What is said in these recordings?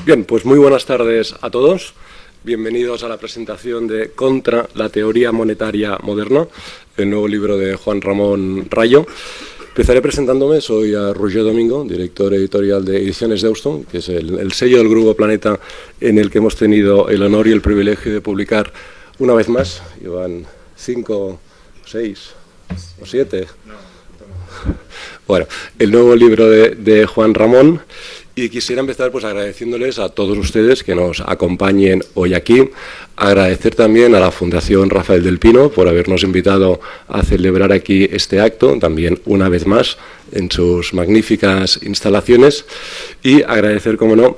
Bien, pues muy buenas tardes a todos. Bienvenidos a la presentación de Contra la teoría monetaria moderna, el nuevo libro de Juan Ramón Rayo. Empezaré presentándome. Soy Roger Domingo, director editorial de Ediciones Deusto, que es el sello del Grupo Planeta en el que hemos tenido el honor y el privilegio de publicar una vez más. Llevan 5, 6 o 7. Bueno, el nuevo libro de Juan Ramón. Y quisiera empezar pues agradeciéndoles a todos ustedes que nos acompañen hoy aquí. Agradecer también a la Fundación Rafael del Pino por habernos invitado a celebrar aquí este acto, también una vez más, en sus magníficas instalaciones. Y agradecer, como no,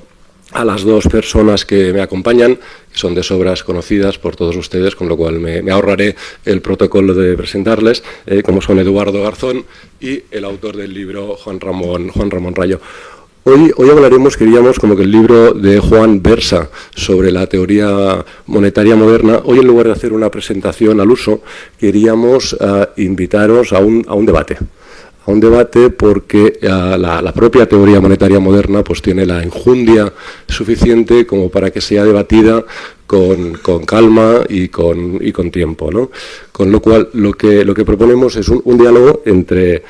a las dos personas que me acompañan, que son de sobras conocidas por todos ustedes, con lo cual me ahorraré el protocolo de presentarles, como son Eduardo Garzón y el autor del libro, Juan Ramón Rayo. Hoy hablaremos, queríamos, como que el libro de Juan versa sobre la teoría monetaria moderna. Hoy, en lugar de hacer una presentación al uso, queríamos invitaros a un debate. A un debate porque la propia teoría monetaria moderna pues tiene la enjundia suficiente como para que sea debatida con calma y con tiempo, ¿no? Con lo cual, lo que proponemos es un diálogo entre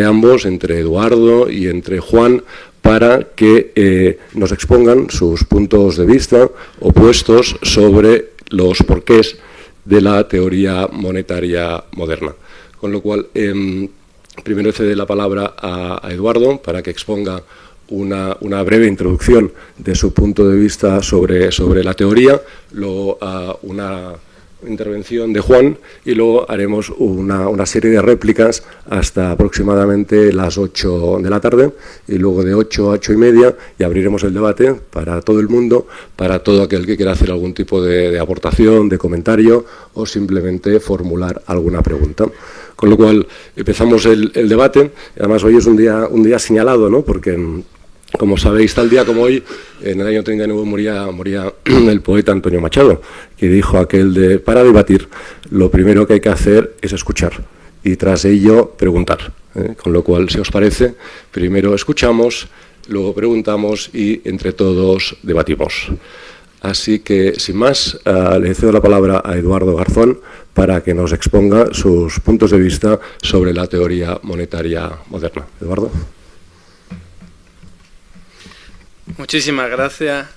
ambos, entre Eduardo y entre Juan, para que nos expongan sus puntos de vista opuestos sobre los porqués de la teoría monetaria moderna. Con lo cual, primero cede la palabra a Eduardo para que exponga una breve introducción de su punto de vista sobre la teoría, luego una intervención de Juan y luego haremos una serie de réplicas hasta aproximadamente las 8 de la tarde y luego de 8 a 8 y media y abriremos el debate para todo el mundo, para todo aquel que quiera hacer algún tipo de aportación, de comentario o simplemente formular alguna pregunta. Con lo cual empezamos el debate. Además, hoy es un día señalado, ¿no? Porque, como sabéis, tal día como hoy, en el año 39 moría el poeta Antonio Machado, que dijo aquel de: para debatir, lo primero que hay que hacer es escuchar y tras ello preguntar. Con lo cual, si os parece, primero escuchamos, luego preguntamos y entre todos debatimos. Así que, sin más, le cedo la palabra a Eduardo Garzón para que nos exponga sus puntos de vista sobre la teoría monetaria moderna. Eduardo. Muchísimas gracias.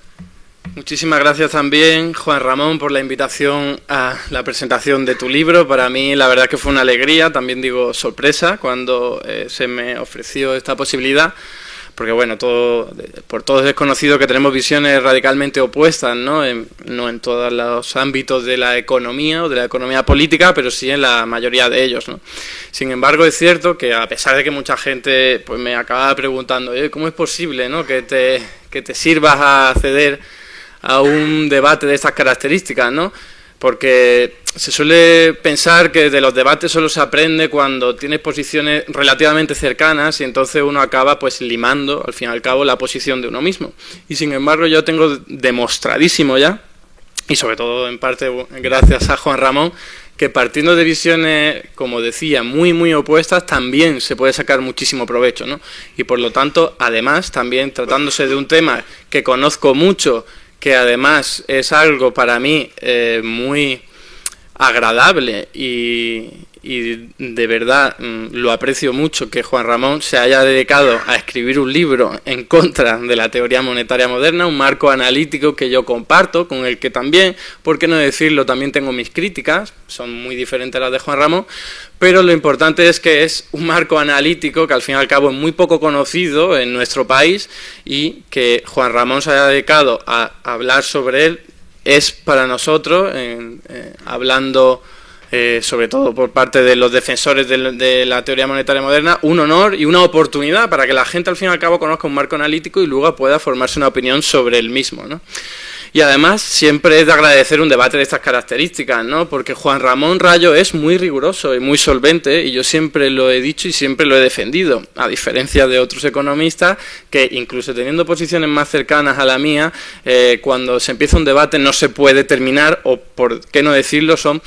Muchísimas gracias también, Juan Ramón, por la invitación a la presentación de tu libro. Para mí, la verdad que fue una alegría, también digo sorpresa, cuando se me ofreció esta posibilidad. Porque, bueno, por todos es conocido que tenemos visiones radicalmente opuestas, ¿no? No en todos los ámbitos de la economía o de la economía política, pero sí en la mayoría de ellos, ¿no? Sin embargo, es cierto que, a pesar de que mucha gente pues me acaba preguntando, ¿cómo es posible, ¿no? que te sirvas a acceder a un debate de estas características, ¿no? Porque se suele pensar que de los debates solo se aprende cuando tienes posiciones relativamente cercanas y entonces uno acaba pues limando, al fin y al cabo, la posición de uno mismo. Y sin embargo yo tengo demostradísimo ya, y sobre todo en parte gracias a Juan Ramón, que partiendo de visiones, como decía, muy opuestas, también se puede sacar muchísimo provecho, ¿no? Y por lo tanto, además, también tratándose de un tema que conozco mucho, que además es algo para mí muy agradable y de verdad lo aprecio mucho, que Juan Ramón se haya dedicado a escribir un libro en contra de la teoría monetaria moderna, un marco analítico que yo comparto, con el que también, por qué no decirlo, también tengo mis críticas, son muy diferentes a las de Juan Ramón, pero lo importante es que es un marco analítico que al fin y al cabo es muy poco conocido en nuestro país y que Juan Ramón se haya dedicado a hablar sobre él es para nosotros, hablando sobre todo por parte de los defensores de la teoría monetaria moderna, un honor y una oportunidad para que la gente al fin y al cabo conozca un marco analítico y luego pueda formarse una opinión sobre el mismo, ¿no? Y además siempre es de agradecer un debate de estas características, ¿no? Porque Juan Ramón Rayo es muy riguroso y muy solvente, y yo siempre lo he dicho y siempre lo he defendido, a diferencia de otros economistas que, incluso teniendo posiciones más cercanas a la mía, cuando se empieza un debate no se puede terminar, o por qué no decirlo, son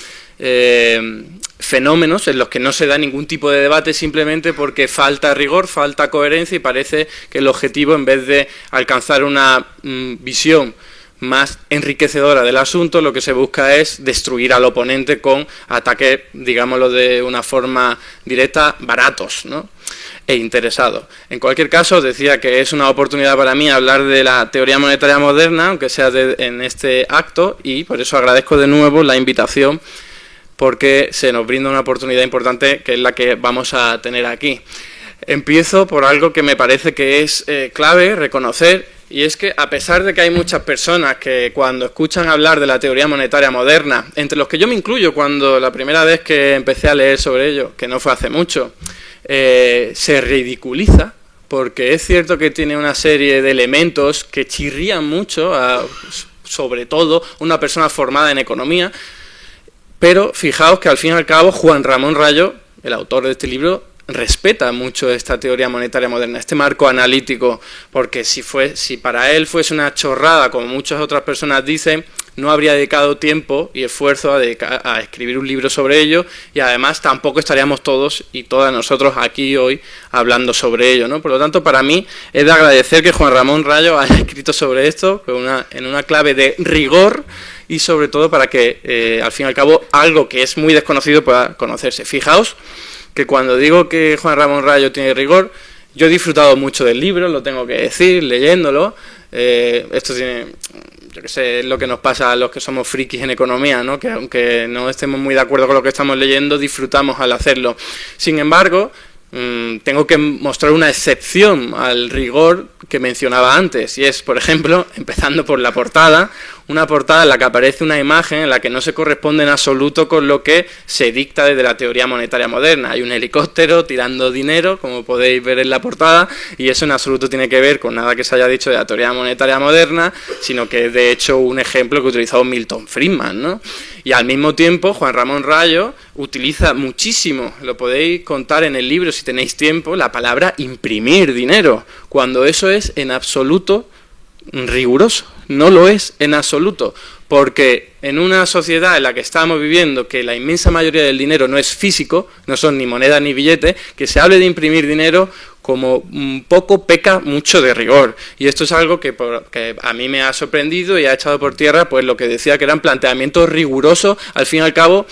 fenómenos en los que no se da ningún tipo de debate simplemente porque falta rigor, falta coherencia y parece que el objetivo, en vez de alcanzar una visión más enriquecedora del asunto, lo que se busca es destruir al oponente con ataques, digámoslo de una forma directa, baratos, ¿no?, e interesados. En cualquier caso, decía que es una oportunidad para mí hablar de la teoría monetaria moderna, aunque sea en este acto, y por eso agradezco de nuevo la invitación, porque se nos brinda una oportunidad importante que es la que vamos a tener aquí. Empiezo por algo que me parece que es clave reconocer, y es que a pesar de que hay muchas personas que cuando escuchan hablar de la teoría monetaria moderna, entre los que yo me incluyo cuando la primera vez que empecé a leer sobre ello, que no fue hace mucho, se ridiculiza, porque es cierto que tiene una serie de elementos que chirrían mucho, sobre todo una persona formada en economía. Pero fijaos que al fin y al cabo Juan Ramón Rayo, el autor de este libro, respeta mucho esta teoría monetaria moderna, este marco analítico, porque si para él fuese una chorrada, como muchas otras personas dicen, no habría dedicado tiempo y esfuerzo a escribir un libro sobre ello, y además tampoco estaríamos todos y todas nosotros aquí hoy hablando sobre ello, ¿no? Por lo tanto, para mí es de agradecer que Juan Ramón Rayo haya escrito sobre esto en una clave de rigor, y sobre todo para que, al fin y al cabo, algo que es muy desconocido pueda conocerse. Fijaos que cuando digo que Juan Ramón Rayo tiene rigor, yo he disfrutado mucho del libro, lo tengo que decir, leyéndolo. Esto tiene, yo qué sé, es lo que nos pasa a los que somos frikis en economía, ¿no?, que aunque no estemos muy de acuerdo con lo que estamos leyendo, disfrutamos al hacerlo. Sin embargo, tengo que mostrar una excepción al rigor que mencionaba antes, y es, por ejemplo, empezando por la portada, una portada en la que aparece una imagen en la que no se corresponde en absoluto con lo que se dicta desde la teoría monetaria moderna. Hay un helicóptero tirando dinero, como podéis ver en la portada, y eso en absoluto tiene que ver con nada que se haya dicho de la teoría monetaria moderna, sino que es de hecho un ejemplo que utilizó Milton Friedman, ¿no? Y al mismo tiempo, Juan Ramón Rayo utiliza muchísimo, lo podéis contar en el libro si tenéis tiempo, la palabra imprimir dinero, cuando eso es en absoluto riguroso. No lo es en absoluto, porque en una sociedad en la que estamos viviendo, que la inmensa mayoría del dinero no es físico, no son ni monedas ni billetes, que se hable de imprimir dinero como un poco peca mucho de rigor. Y esto es algo que a mí me ha sorprendido y ha echado por tierra pues lo que decía que eran planteamientos rigurosos, al fin y al cabo,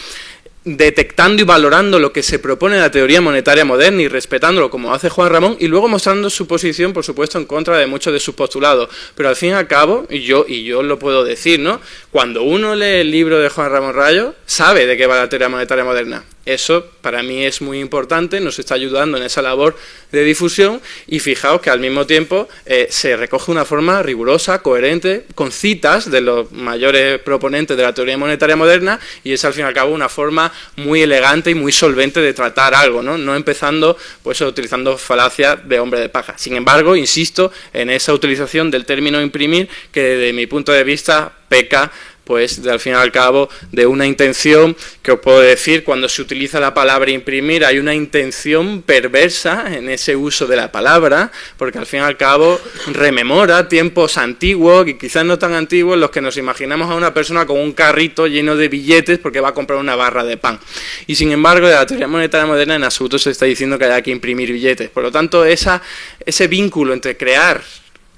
detectando y valorando lo que se propone en la teoría monetaria moderna y respetándolo como hace Juan Ramón, y luego mostrando su posición, por supuesto, en contra de muchos de sus postulados. Pero al fin y al cabo, y yo lo puedo decir, ¿no?, cuando uno lee el libro de Juan Ramón Rayo, sabe de qué va la teoría monetaria moderna. Eso para mí es muy importante, nos está ayudando en esa labor de difusión, y fijaos que al mismo tiempo se recoge una forma rigurosa, coherente, con citas de los mayores proponentes de la teoría monetaria moderna, y es al fin y al cabo una forma muy elegante y muy solvente de tratar algo, ¿no? No empezando pues utilizando falacias de hombre de paja. Sin embargo, insisto en esa utilización del término imprimir, que desde mi punto de vista peca pues al fin y al cabo de una intención que os puedo decir, cuando se utiliza la palabra imprimir hay una intención perversa en ese uso de la palabra, porque al fin y al cabo rememora tiempos antiguos, y quizás no tan antiguos, en los que nos imaginamos a una persona con un carrito lleno de billetes porque va a comprar una barra de pan. Y sin embargo, de la teoría monetaria moderna en absoluto se está diciendo que haya que imprimir billetes. Por lo tanto, ese vínculo entre crear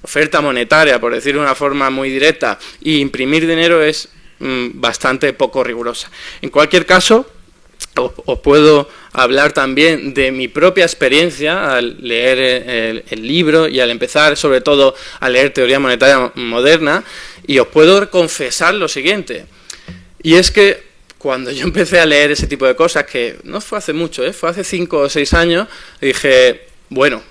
oferta monetaria, por decirlo de una forma muy directa, y imprimir dinero es bastante poco rigurosa. En cualquier caso, os puedo hablar también de mi propia experiencia al leer el libro y al empezar, sobre todo, a leer teoría monetaria moderna, y os puedo confesar lo siguiente, y es que cuando yo empecé a leer ese tipo de cosas, que no fue hace mucho, fue hace 5 o 6 años, dije, bueno,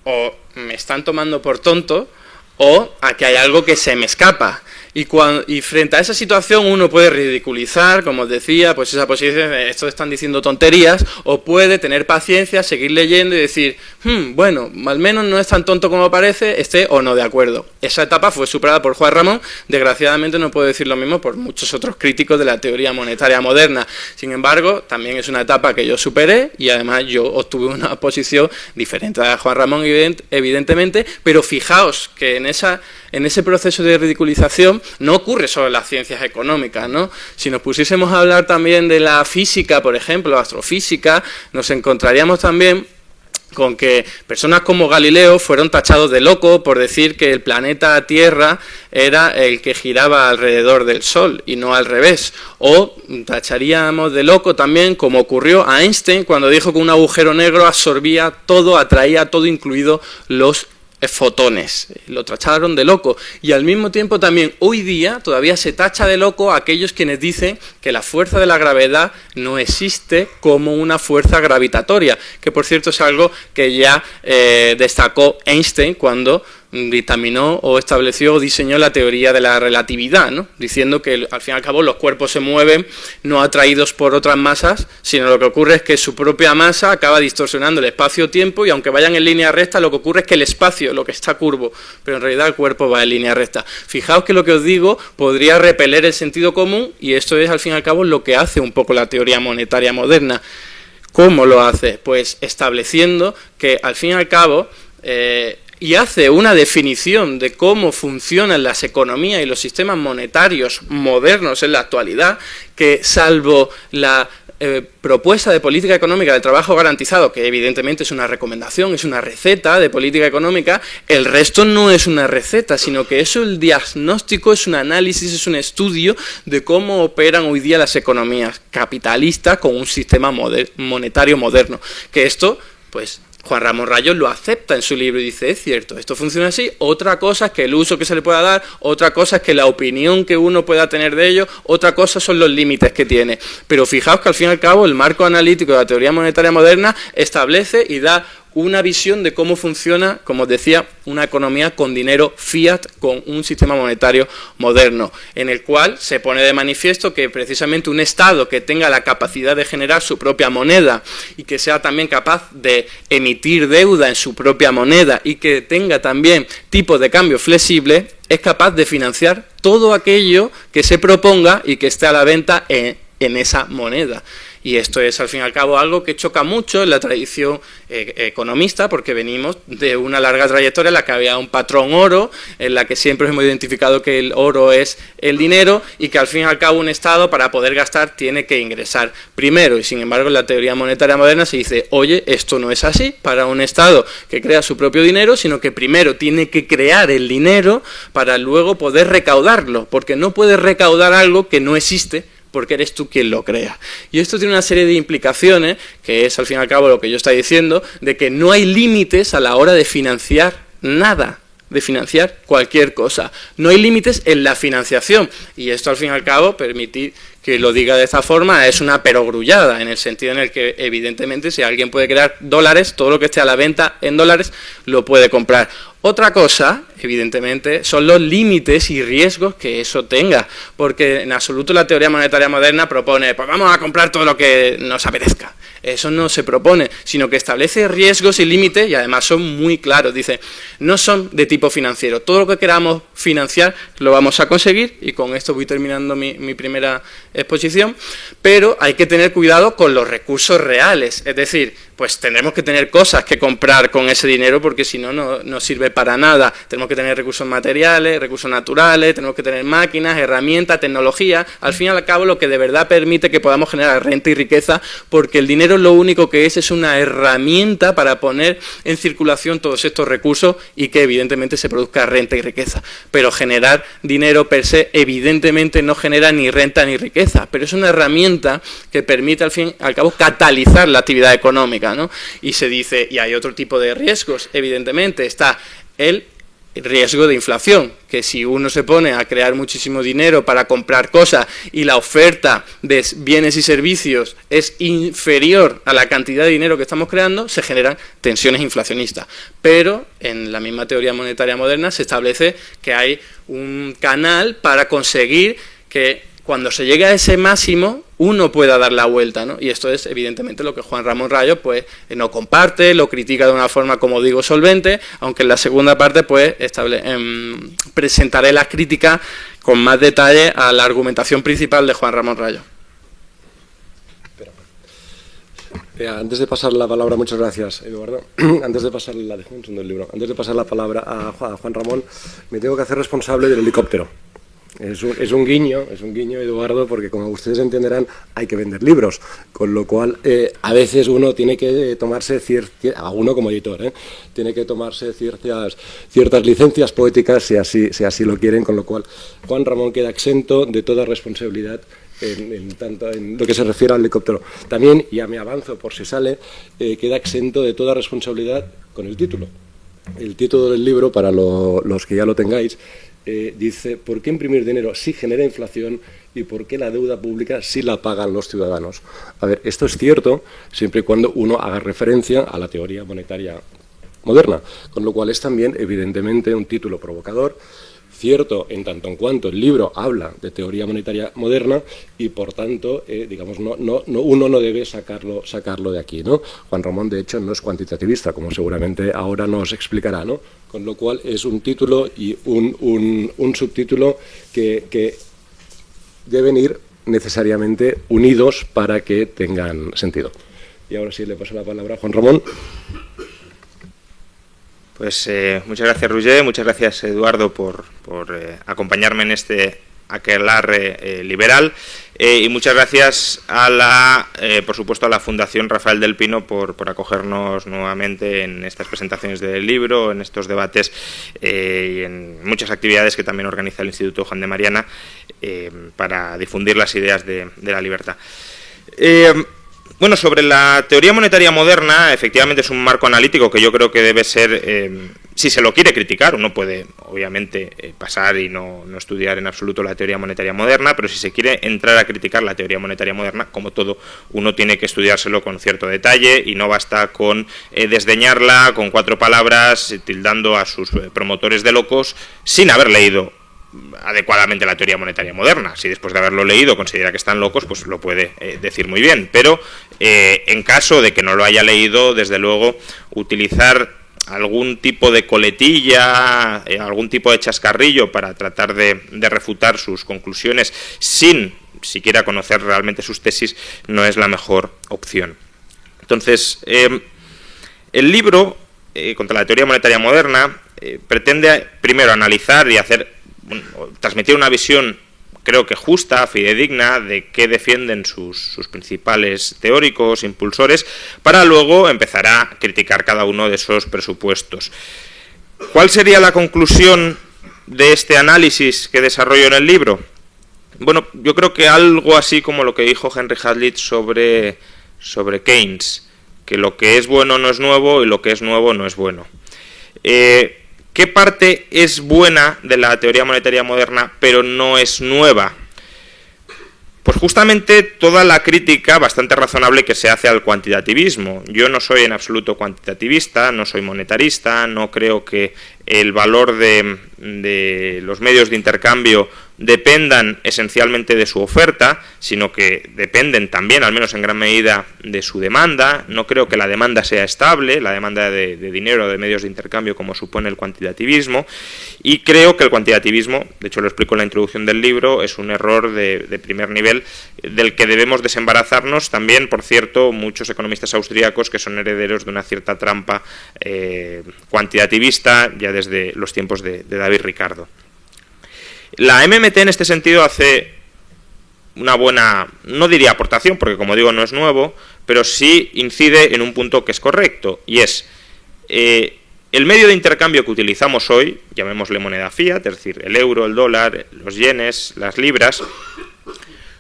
o me están tomando por tonto, o aquí hay algo que se me escapa. Y frente a esa situación uno puede ridiculizar, como os decía, pues esa posición de estos están diciendo tonterías, o puede tener paciencia, seguir leyendo y decir, bueno, al menos no es tan tonto como parece, esté o no de acuerdo. Esa etapa fue superada por Juan Ramón, desgraciadamente no puedo decir lo mismo por muchos otros críticos de la teoría monetaria moderna. Sin embargo, también es una etapa que yo superé, y además yo obtuve una posición diferente a Juan Ramón, evidentemente, pero fijaos que en ese proceso de ridiculización no ocurre solo en las ciencias económicas, ¿no? Si nos pusiésemos a hablar también de la física, por ejemplo, astrofísica, nos encontraríamos también con que personas como Galileo fueron tachados de loco por decir que el planeta Tierra era el que giraba alrededor del Sol y no al revés. O tacharíamos de loco también, como ocurrió a Einstein cuando dijo que un agujero negro absorbía todo, atraía todo, incluido los fotones. Lo tacharon de loco. Y al mismo tiempo también hoy día todavía se tacha de loco a aquellos quienes dicen que la fuerza de la gravedad no existe como una fuerza gravitatoria, que por cierto es algo que ya destacó Einstein cuando dictaminó o estableció o diseñó la teoría de la relatividad, ¿no? Diciendo que al fin y al cabo los cuerpos se mueven no atraídos por otras masas, sino lo que ocurre es que su propia masa acaba distorsionando el espacio-tiempo y aunque vayan en línea recta, lo que ocurre es que el espacio, lo que está curvo, pero en realidad el cuerpo va en línea recta. Fijaos que lo que os digo podría repeler el sentido común y esto es al fin y al cabo lo que hace un poco la teoría monetaria moderna. ¿Cómo lo hace? Pues estableciendo que al fin y al cabo y hace una definición de cómo funcionan las economías y los sistemas monetarios modernos en la actualidad, que salvo la propuesta de política económica del trabajo garantizado, que evidentemente es una recomendación, es una receta de política económica, el resto no es una receta, sino que es el diagnóstico, es un análisis, es un estudio de cómo operan hoy día las economías capitalistas con un sistema monetario moderno. Que esto, pues Juan Ramón Rayo lo acepta en su libro y dice, es cierto, esto funciona así, otra cosa es que el uso que se le pueda dar, otra cosa es que la opinión que uno pueda tener de ello, otra cosa son los límites que tiene. Pero fijaos que al fin y al cabo el marco analítico de la teoría monetaria moderna establece y da una visión de cómo funciona, como os decía, una economía con dinero fiat, con un sistema monetario moderno, en el cual se pone de manifiesto que precisamente un Estado que tenga la capacidad de generar su propia moneda y que sea también capaz de emitir deuda en su propia moneda y que tenga también tipos de cambio flexible, es capaz de financiar todo aquello que se proponga y que esté a la venta en esa moneda. Y esto es, al fin y al cabo, algo que choca mucho en la tradición economista, porque venimos de una larga trayectoria en la que había un patrón oro, en la que siempre hemos identificado que el oro es el dinero y que, al fin y al cabo, un Estado, para poder gastar, tiene que ingresar primero. Y, sin embargo, en la teoría monetaria moderna se dice, oye, esto no es así para un Estado que crea su propio dinero, sino que primero tiene que crear el dinero para luego poder recaudarlo, porque no puedes recaudar algo que no existe, porque eres tú quien lo crea. Y esto tiene una serie de implicaciones, que es al fin y al cabo lo que yo estoy diciendo, de que no hay límites a la hora de financiar nada, de financiar cualquier cosa. No hay límites en la financiación. Y esto al fin y al cabo, permitir que lo diga de esta forma, es una perogrullada, en el sentido en el que evidentemente si alguien puede crear dólares, todo lo que esté a la venta en dólares lo puede comprar. Otra cosa, evidentemente, son los límites y riesgos que eso tenga, porque en absoluto la teoría monetaria moderna propone, pues vamos a comprar todo lo que nos apetezca. Eso no se propone, sino que establece riesgos y límites y además son muy claros. Dice, no son de tipo financiero, todo lo que queramos financiar lo vamos a conseguir, y con esto voy terminando mi primera exposición, pero hay que tener cuidado con los recursos reales, es decir, pues tendremos que tener cosas que comprar con ese dinero porque si no, no sirve para nada. Tenemos que tener recursos materiales, recursos naturales, tenemos que tener máquinas, herramientas, tecnología, al fin y al cabo lo que de verdad permite que podamos generar renta y riqueza, porque el dinero lo único que es una herramienta para poner en circulación todos estos recursos y que evidentemente se produzca renta y riqueza. Pero generar dinero per se evidentemente no genera ni renta ni riqueza, pero es una herramienta que permite al fin y al cabo catalizar la actividad económica, ¿no? Y se dice, y hay otro tipo de riesgos, evidentemente está el riesgo de inflación, que si uno se pone a crear muchísimo dinero para comprar cosas y la oferta de bienes y servicios es inferior a la cantidad de dinero que estamos creando, se generan tensiones inflacionistas. Pero en la misma teoría monetaria moderna se establece que hay un canal para conseguir que cuando se llegue a ese máximo uno pueda dar la vuelta, ¿no? Y esto es evidentemente lo que Juan Ramón Rayo pues no comparte, lo critica de una forma, como digo, solvente, aunque en la segunda parte pues presentaré las críticas con más detalle a la argumentación principal de Juan Ramón Rayo. Antes de pasar la palabra, muchas gracias, Eduardo. Antes de pasar la palabra a Juan Ramón, me tengo que hacer responsable del helicóptero. Es un guiño, Eduardo, porque como ustedes entenderán, hay que vender libros, con lo cual a veces uno tiene que tomarse uno como editor, tiene que tomarse ciertas licencias poéticas si así lo quieren, con lo cual Juan Ramón queda exento de toda responsabilidad en lo que se refiere al helicóptero. También, ya me avanzo por si sale, queda exento de toda responsabilidad con el título. El título del libro, para los que ya lo tengáis, dice: ¿por qué imprimir dinero si genera inflación y por qué la deuda pública si la pagan los ciudadanos? A ver, esto es cierto siempre y cuando uno haga referencia a la teoría monetaria moderna, con lo cual es también evidentemente un título provocador, cierto en tanto en cuanto el libro habla de teoría monetaria moderna y por tanto, digamos, uno no debe sacarlo de aquí, ¿no? Juan Ramón, de hecho, no es cuantitativista, como seguramente ahora nos explicará, ¿no? Con lo cual es un título y un subtítulo que deben ir necesariamente unidos para que tengan sentido. Y ahora sí le paso la palabra a Juan Ramón. Pues muchas gracias, Roger, muchas gracias, Eduardo, por acompañarme en este aquelarre liberal, y muchas gracias por supuesto, a la Fundación Rafael del Pino por acogernos nuevamente en estas presentaciones del libro, en estos debates y en muchas actividades que también organiza el Instituto Juan de Mariana para difundir las ideas de la libertad. Bueno, sobre la teoría monetaria moderna, efectivamente es un marco analítico que yo creo que debe ser, si se lo quiere criticar, uno puede obviamente pasar y no estudiar en absoluto la teoría monetaria moderna, pero si se quiere entrar a criticar la teoría monetaria moderna, como todo, uno tiene que estudiárselo con cierto detalle y no basta con desdeñarla con 4 palabras, tildando a sus promotores de locos sin haber leído adecuadamente la teoría monetaria moderna. Si después de haberlo leído considera que están locos, pues lo puede decir muy bien, pero en caso de que no lo haya leído, desde luego utilizar algún tipo de coletilla, algún tipo de chascarrillo para tratar de refutar sus conclusiones sin siquiera conocer realmente sus tesis no es la mejor opción. Entonces, el libro contra la teoría monetaria moderna pretende primero analizar y transmitir una visión, creo que justa, fidedigna, de qué defienden sus principales teóricos, impulsores, para luego empezar a criticar cada uno de esos presupuestos. ¿Cuál sería la conclusión de este análisis que desarrollo en el libro? Bueno, yo creo que algo así como lo que dijo Henry Hazlitt sobre Keynes, que lo que es bueno no es nuevo y lo que es nuevo no es bueno. ¿Qué parte es buena de la teoría monetaria moderna, pero no es nueva? Pues justamente toda la crítica bastante razonable que se hace al cuantitativismo. Yo no soy en absoluto cuantitativista, no soy monetarista, no creo que el valor de los medios de intercambio dependan esencialmente de su oferta, sino que dependen también, al menos en gran medida, de su demanda. No creo que la demanda sea estable, la demanda de dinero, de medios de intercambio, como supone el cuantitativismo, y creo que el cuantitativismo, de hecho lo explico en la introducción del libro, es un error de primer nivel del que debemos desembarazarnos. También, por cierto, muchos economistas austríacos que son herederos de una cierta trampa cuantitativista ya desde los tiempos de David Ricardo. La MMT en este sentido hace una buena, no diría aportación, porque como digo no es nuevo, pero sí incide en un punto que es correcto, y es el medio de intercambio que utilizamos hoy, llamémosle moneda fiat, es decir, el euro, el dólar, los yenes, las libras,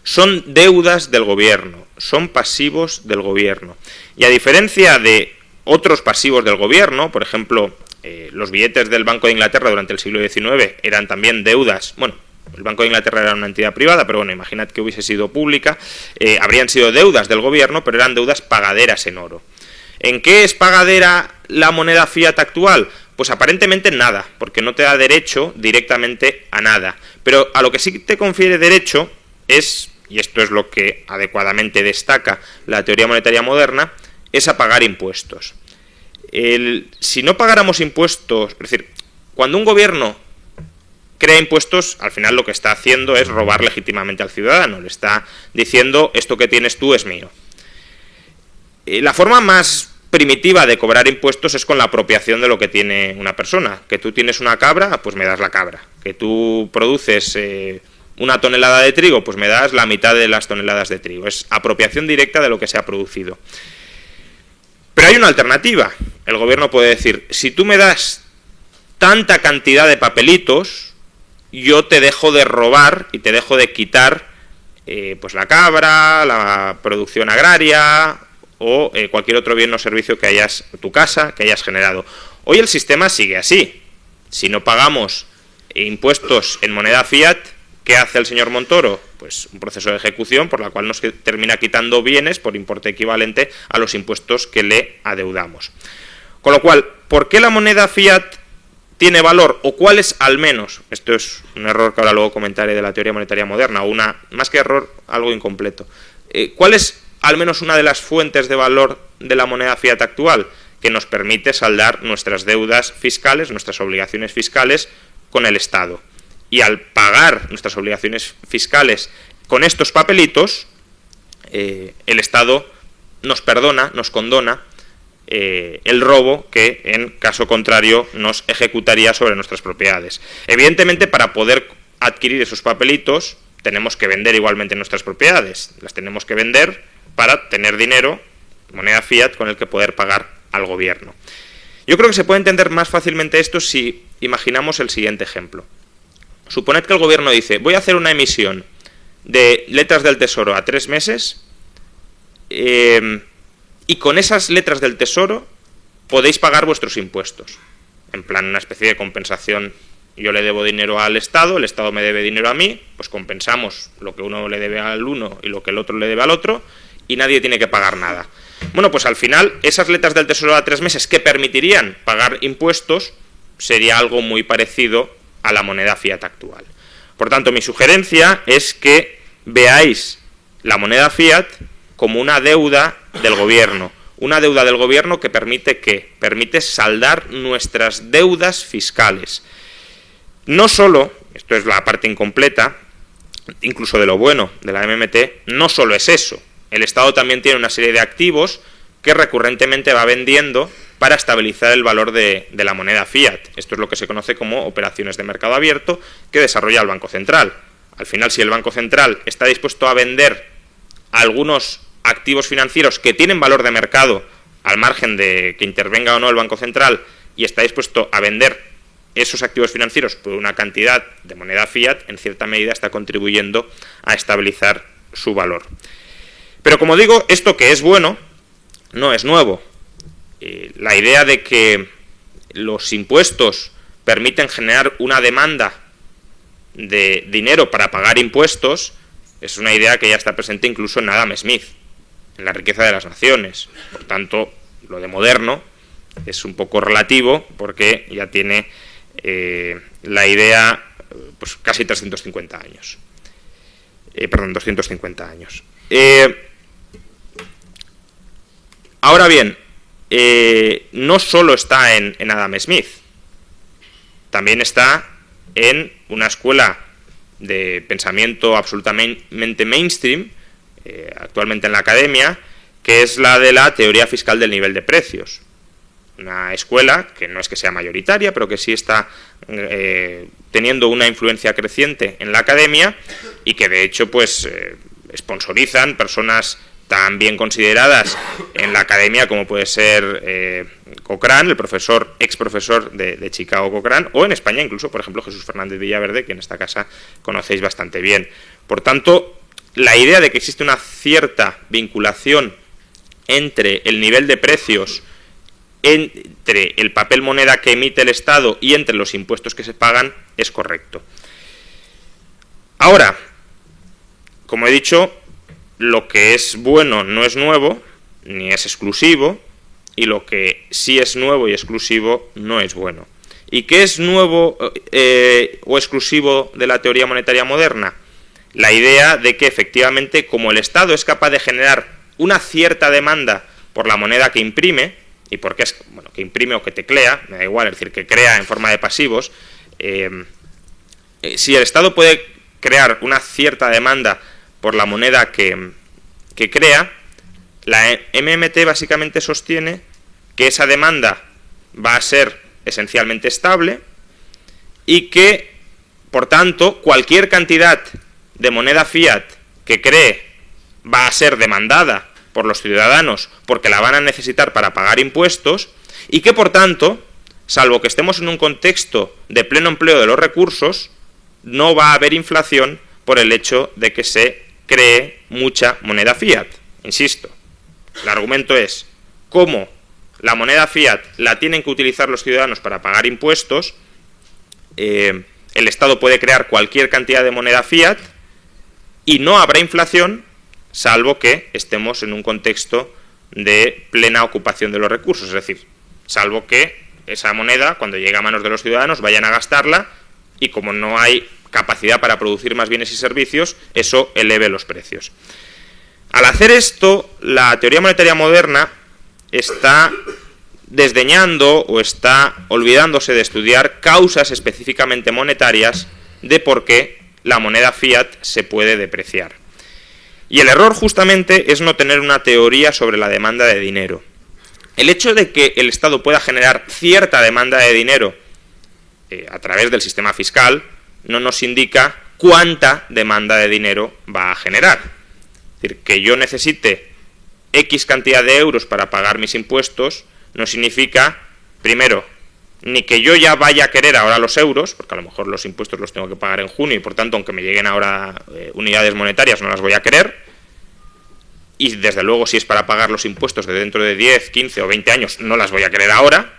son deudas del gobierno, son pasivos del gobierno. Y a diferencia de otros pasivos del gobierno, por ejemplo, los billetes del Banco de Inglaterra durante el siglo XIX eran también deudas. Bueno, el Banco de Inglaterra era una entidad privada, pero bueno, imaginad que hubiese sido pública, habrían sido deudas del gobierno, pero eran deudas pagaderas en oro. ¿En qué es pagadera la moneda fiat actual? Pues aparentemente nada, porque no te da derecho directamente a nada. Pero a lo que sí te confiere derecho es, y esto es lo que adecuadamente destaca la teoría monetaria moderna, es a pagar impuestos. Si no pagáramos impuestos, es decir, cuando un gobierno crea impuestos, al final lo que está haciendo es robar legítimamente al ciudadano, le está diciendo esto que tienes tú es mío. La forma más primitiva de cobrar impuestos es con la apropiación de lo que tiene una persona. Que tú tienes una cabra, pues me das la cabra. Que tú produces 1 tonelada de trigo, pues me das la mitad de las toneladas de trigo. Es apropiación directa de lo que se ha producido. Pero hay una alternativa. El gobierno puede decir, si tú me das tanta cantidad de papelitos, yo te dejo de robar y te dejo de quitar pues la cabra, la producción agraria o cualquier otro bien o servicio que hayas, tu casa, que hayas generado. Hoy el sistema sigue así. Si no pagamos impuestos en moneda fiat, ¿qué hace el señor Montoro? Pues un proceso de ejecución por la cual nos termina quitando bienes por importe equivalente a los impuestos que le adeudamos. Con lo cual, ¿por qué la moneda fiat tiene valor? ¿O cuál es al menos? Esto es un error que ahora luego comentaré de la teoría monetaria moderna, o más que error, algo incompleto. ¿Cuál es al menos una de las fuentes de valor de la moneda fiat actual? Que nos permite saldar nuestras deudas fiscales, nuestras obligaciones fiscales con el Estado. Y al pagar nuestras obligaciones fiscales con estos papelitos, el Estado nos perdona, nos condona el robo que, en caso contrario, nos ejecutaría sobre nuestras propiedades. Evidentemente, para poder adquirir esos papelitos, tenemos que vender igualmente nuestras propiedades. Las tenemos que vender para tener dinero, moneda fiat, con el que poder pagar al gobierno. Yo creo que se puede entender más fácilmente esto si imaginamos el siguiente ejemplo. Suponed que el gobierno dice, voy a hacer una emisión de letras del Tesoro a 3 meses y con esas letras del Tesoro podéis pagar vuestros impuestos. En plan, una especie de compensación. Yo le debo dinero al Estado, el Estado me debe dinero a mí, pues compensamos lo que uno le debe al uno y lo que el otro le debe al otro y nadie tiene que pagar nada. Bueno, pues al final, esas letras del Tesoro a 3 meses que permitirían pagar impuestos sería algo muy parecido a la moneda fiat actual. Por tanto, mi sugerencia es que veáis la moneda fiat como una deuda del gobierno. Una deuda del gobierno que permite ¿qué? Permite saldar nuestras deudas fiscales. No solo, esto es la parte incompleta, incluso de lo bueno de la MMT, no solo es eso. El Estado también tiene una serie de activos que recurrentemente va vendiendo para estabilizar el valor de la moneda fiat. Esto es lo que se conoce como operaciones de mercado abierto que desarrolla el Banco Central. Al final, si el Banco Central está dispuesto a vender algunos activos financieros que tienen valor de mercado al margen de que intervenga o no el Banco Central y está dispuesto a vender esos activos financieros por una cantidad de moneda fiat, en cierta medida está contribuyendo a estabilizar su valor. Pero como digo, esto que es bueno no es nuevo. La idea de que los impuestos permiten generar una demanda de dinero para pagar impuestos es una idea que ya está presente incluso en Adam Smith, en La riqueza de las naciones. Por tanto, lo de moderno es un poco relativo porque ya tiene la idea pues casi 350 años. 250 años. Ahora bien, no solo está en Adam Smith, también está en una escuela de pensamiento absolutamente mainstream, actualmente en la academia, que es la de la teoría fiscal del nivel de precios. Una escuela que no es que sea mayoritaria, pero que sí está teniendo una influencia creciente en la academia y que de hecho pues sponsorizan personas tan bien consideradas en la academia como puede ser Cochrane, el ex profesor de Chicago Cochrane, o en España incluso, por ejemplo, Jesús Fernández Villaverde, que en esta casa conocéis bastante bien. Por tanto, la idea de que existe una cierta vinculación entre el nivel de precios, entre el papel moneda que emite el Estado y entre los impuestos que se pagan es correcto. Ahora, como he dicho, lo que es bueno no es nuevo, ni es exclusivo, y lo que sí es nuevo y exclusivo no es bueno. ¿Y qué es nuevo o exclusivo de la teoría monetaria moderna? La idea de que efectivamente, como el Estado es capaz de generar una cierta demanda por la moneda que imprime, y porque es que imprime o que teclea, me da igual, es decir, que crea en forma de pasivos, si el Estado puede crear una cierta demanda por la moneda que crea, la MMT básicamente sostiene que esa demanda va a ser esencialmente estable y que, por tanto, cualquier cantidad de moneda fiat que cree va a ser demandada por los ciudadanos porque la van a necesitar para pagar impuestos y que, por tanto, salvo que estemos en un contexto de pleno empleo de los recursos, no va a haber inflación por el hecho de que se cree mucha moneda fiat. Insisto, el argumento es cómo la moneda fiat la tienen que utilizar los ciudadanos para pagar impuestos. El Estado puede crear cualquier cantidad de moneda fiat y no habrá inflación, salvo que estemos en un contexto de plena ocupación de los recursos, es decir, salvo que esa moneda, cuando llegue a manos de los ciudadanos, vayan a gastarla y como no hay capacidad para producir más bienes y servicios, eso eleve los precios. Al hacer esto, la teoría monetaria moderna está desdeñando o está olvidándose de estudiar causas específicamente monetarias de por qué la moneda fiat se puede depreciar. Y el error justamente es no tener una teoría sobre la demanda de dinero. El hecho de que el Estado pueda generar cierta demanda de dinero a través del sistema fiscal no nos indica cuánta demanda de dinero va a generar. Es decir, que yo necesite X cantidad de euros para pagar mis impuestos no significa, primero, ni que yo ya vaya a querer ahora los euros, porque a lo mejor los impuestos los tengo que pagar en junio y por tanto, aunque me lleguen ahora unidades monetarias, no las voy a querer. Y desde luego, si es para pagar los impuestos de dentro de 10, 15 o 20 años, no las voy a querer ahora.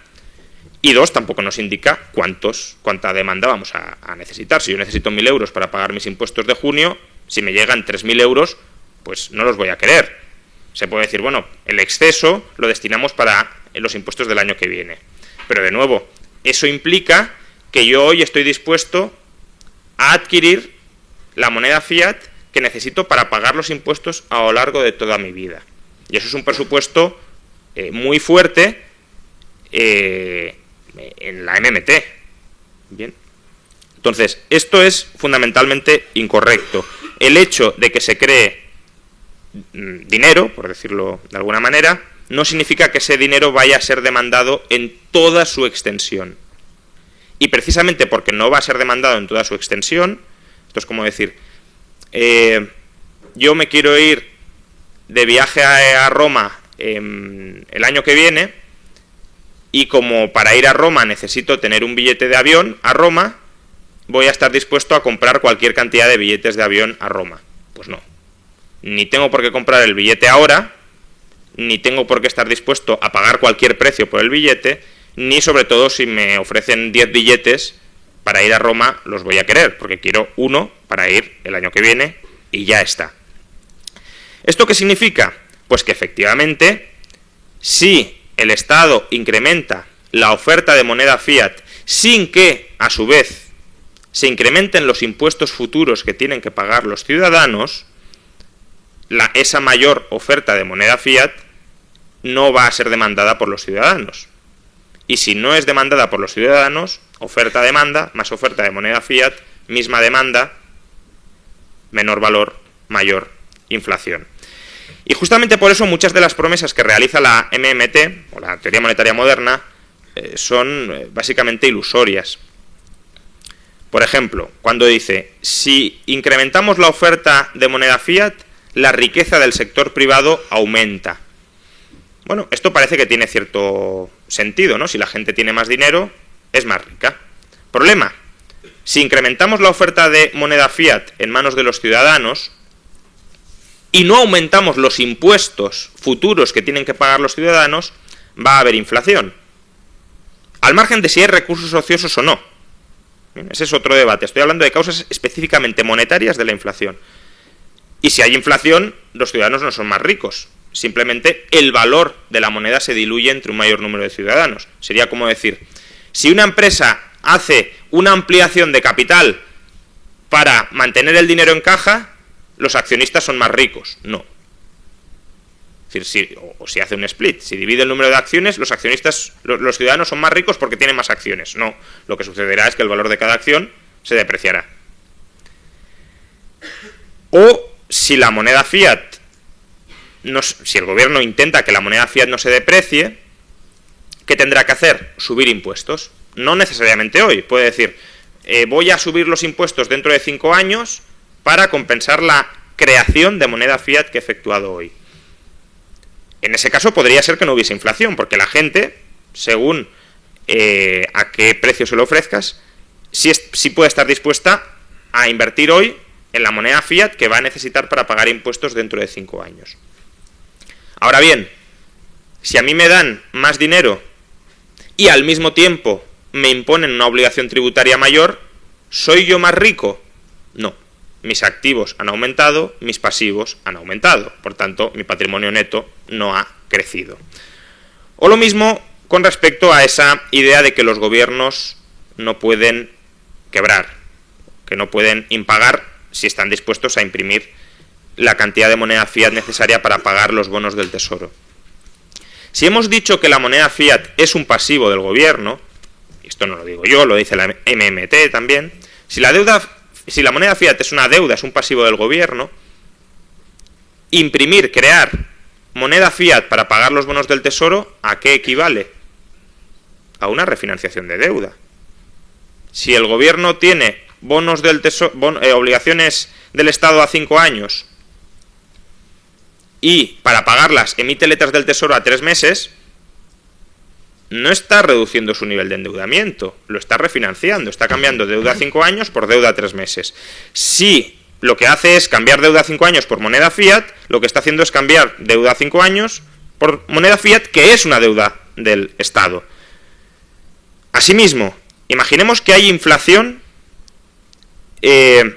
Y dos, tampoco nos indica cuánta demanda vamos a necesitar. Si yo necesito 1.000 euros para pagar mis impuestos de junio, si me llegan 3.000 euros, pues no los voy a querer. Se puede decir, bueno, el exceso lo destinamos para los impuestos del año que viene. Pero de nuevo, eso implica que yo hoy estoy dispuesto a adquirir la moneda fiat que necesito para pagar los impuestos a lo largo de toda mi vida. Y eso es un presupuesto muy fuerte en la MMT. Bien. Entonces, esto es fundamentalmente incorrecto. El hecho de que se cree dinero, por decirlo de alguna manera, no significa que ese dinero vaya a ser demandado en toda su extensión. Y precisamente porque no va a ser demandado en toda su extensión, esto es como decir, yo me quiero ir de viaje a Roma el año que viene, y como para ir a Roma necesito tener un billete de avión a Roma, voy a estar dispuesto a comprar cualquier cantidad de billetes de avión a Roma. Pues no. Ni tengo por qué comprar el billete ahora, ni tengo por qué estar dispuesto a pagar cualquier precio por el billete, ni sobre todo si me ofrecen 10 billetes para ir a Roma los voy a querer, porque quiero uno para ir el año que viene y ya está. ¿Esto qué significa? Pues que efectivamente, si el Estado incrementa la oferta de moneda fiat sin que, a su vez, se incrementen los impuestos futuros que tienen que pagar los ciudadanos, esa mayor oferta de moneda fiat no va a ser demandada por los ciudadanos. Y si no es demandada por los ciudadanos, oferta-demanda, más oferta de moneda fiat, misma demanda, menor valor, mayor inflación. Y justamente por eso muchas de las promesas que realiza la MMT, o la teoría monetaria moderna, son básicamente ilusorias. Por ejemplo, cuando dice, si incrementamos la oferta de moneda fiat, la riqueza del sector privado aumenta. Bueno, esto parece que tiene cierto sentido, ¿no? Si la gente tiene más dinero, es más rica. Problema, si incrementamos la oferta de moneda fiat en manos de los ciudadanos y no aumentamos los impuestos futuros que tienen que pagar los ciudadanos, va a haber inflación. Al margen de si hay recursos ociosos o no. Bien, ese es otro debate. Estoy hablando de causas específicamente monetarias de la inflación. Y si hay inflación, los ciudadanos no son más ricos. Simplemente el valor de la moneda se diluye entre un mayor número de ciudadanos. Sería como decir, si una empresa hace una ampliación de capital para mantener el dinero en caja, los accionistas son más ricos. No. Es decir, si hace un split, si divide el número de acciones, los accionistas, los ciudadanos son más ricos porque tienen más acciones. No. Lo que sucederá es que el valor de cada acción se depreciará. O si la moneda fiat, si el gobierno intenta que la moneda fiat no se deprecie, ¿qué tendrá que hacer? Subir impuestos. No necesariamente hoy. Puede decir, voy a subir los impuestos dentro de 5 años para compensar la creación de moneda fiat que he efectuado hoy. En ese caso podría ser que no hubiese inflación, porque la gente, según a qué precio se lo ofrezcas, sí puede estar dispuesta a invertir hoy en la moneda fiat que va a necesitar para pagar impuestos dentro de 5 años. Ahora bien, si a mí me dan más dinero y al mismo tiempo me imponen una obligación tributaria mayor, ¿soy yo más rico? No. Mis activos han aumentado, mis pasivos han aumentado. Por tanto, mi patrimonio neto no ha crecido. O lo mismo con respecto a esa idea de que los gobiernos no pueden quebrar, que no pueden impagar si están dispuestos a imprimir la cantidad de moneda fiat necesaria para pagar los bonos del Tesoro. Si hemos dicho que la moneda fiat es un pasivo del gobierno, y esto no lo digo yo, lo dice la MMT también, si la moneda fiat es una deuda, es un pasivo del gobierno, imprimir, crear moneda fiat para pagar los bonos del Tesoro, ¿a qué equivale? A una refinanciación de deuda. Si el gobierno tiene bonos del Tesoro, obligaciones del Estado a 5 años y para pagarlas emite letras del Tesoro a 3 meses, no está reduciendo su nivel de endeudamiento, lo está refinanciando, está cambiando deuda a 5 años por deuda a 3 meses. Si lo que hace es cambiar deuda a 5 años por moneda fiat, lo que está haciendo es cambiar deuda a 5 años por moneda fiat, que es una deuda del Estado. Asimismo, imaginemos que hay inflación,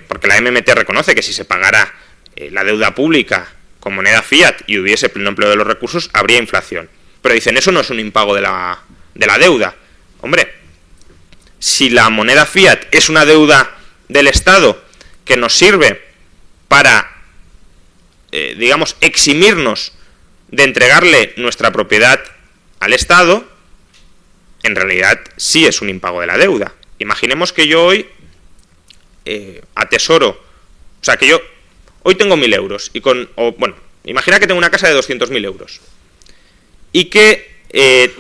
porque la MMT reconoce que si se pagara la deuda pública con moneda fiat y hubiese pleno empleo de los recursos, habría inflación. Pero dicen, eso no es un impago de la deuda. Hombre, si la moneda fiat es una deuda del Estado que nos sirve para, digamos, eximirnos de entregarle nuestra propiedad al Estado, en realidad sí es un impago de la deuda. Imaginemos que yo hoy atesoro, o sea, que yo hoy tengo 1.000 euros, imagina que tengo una casa de 200.000 euros y que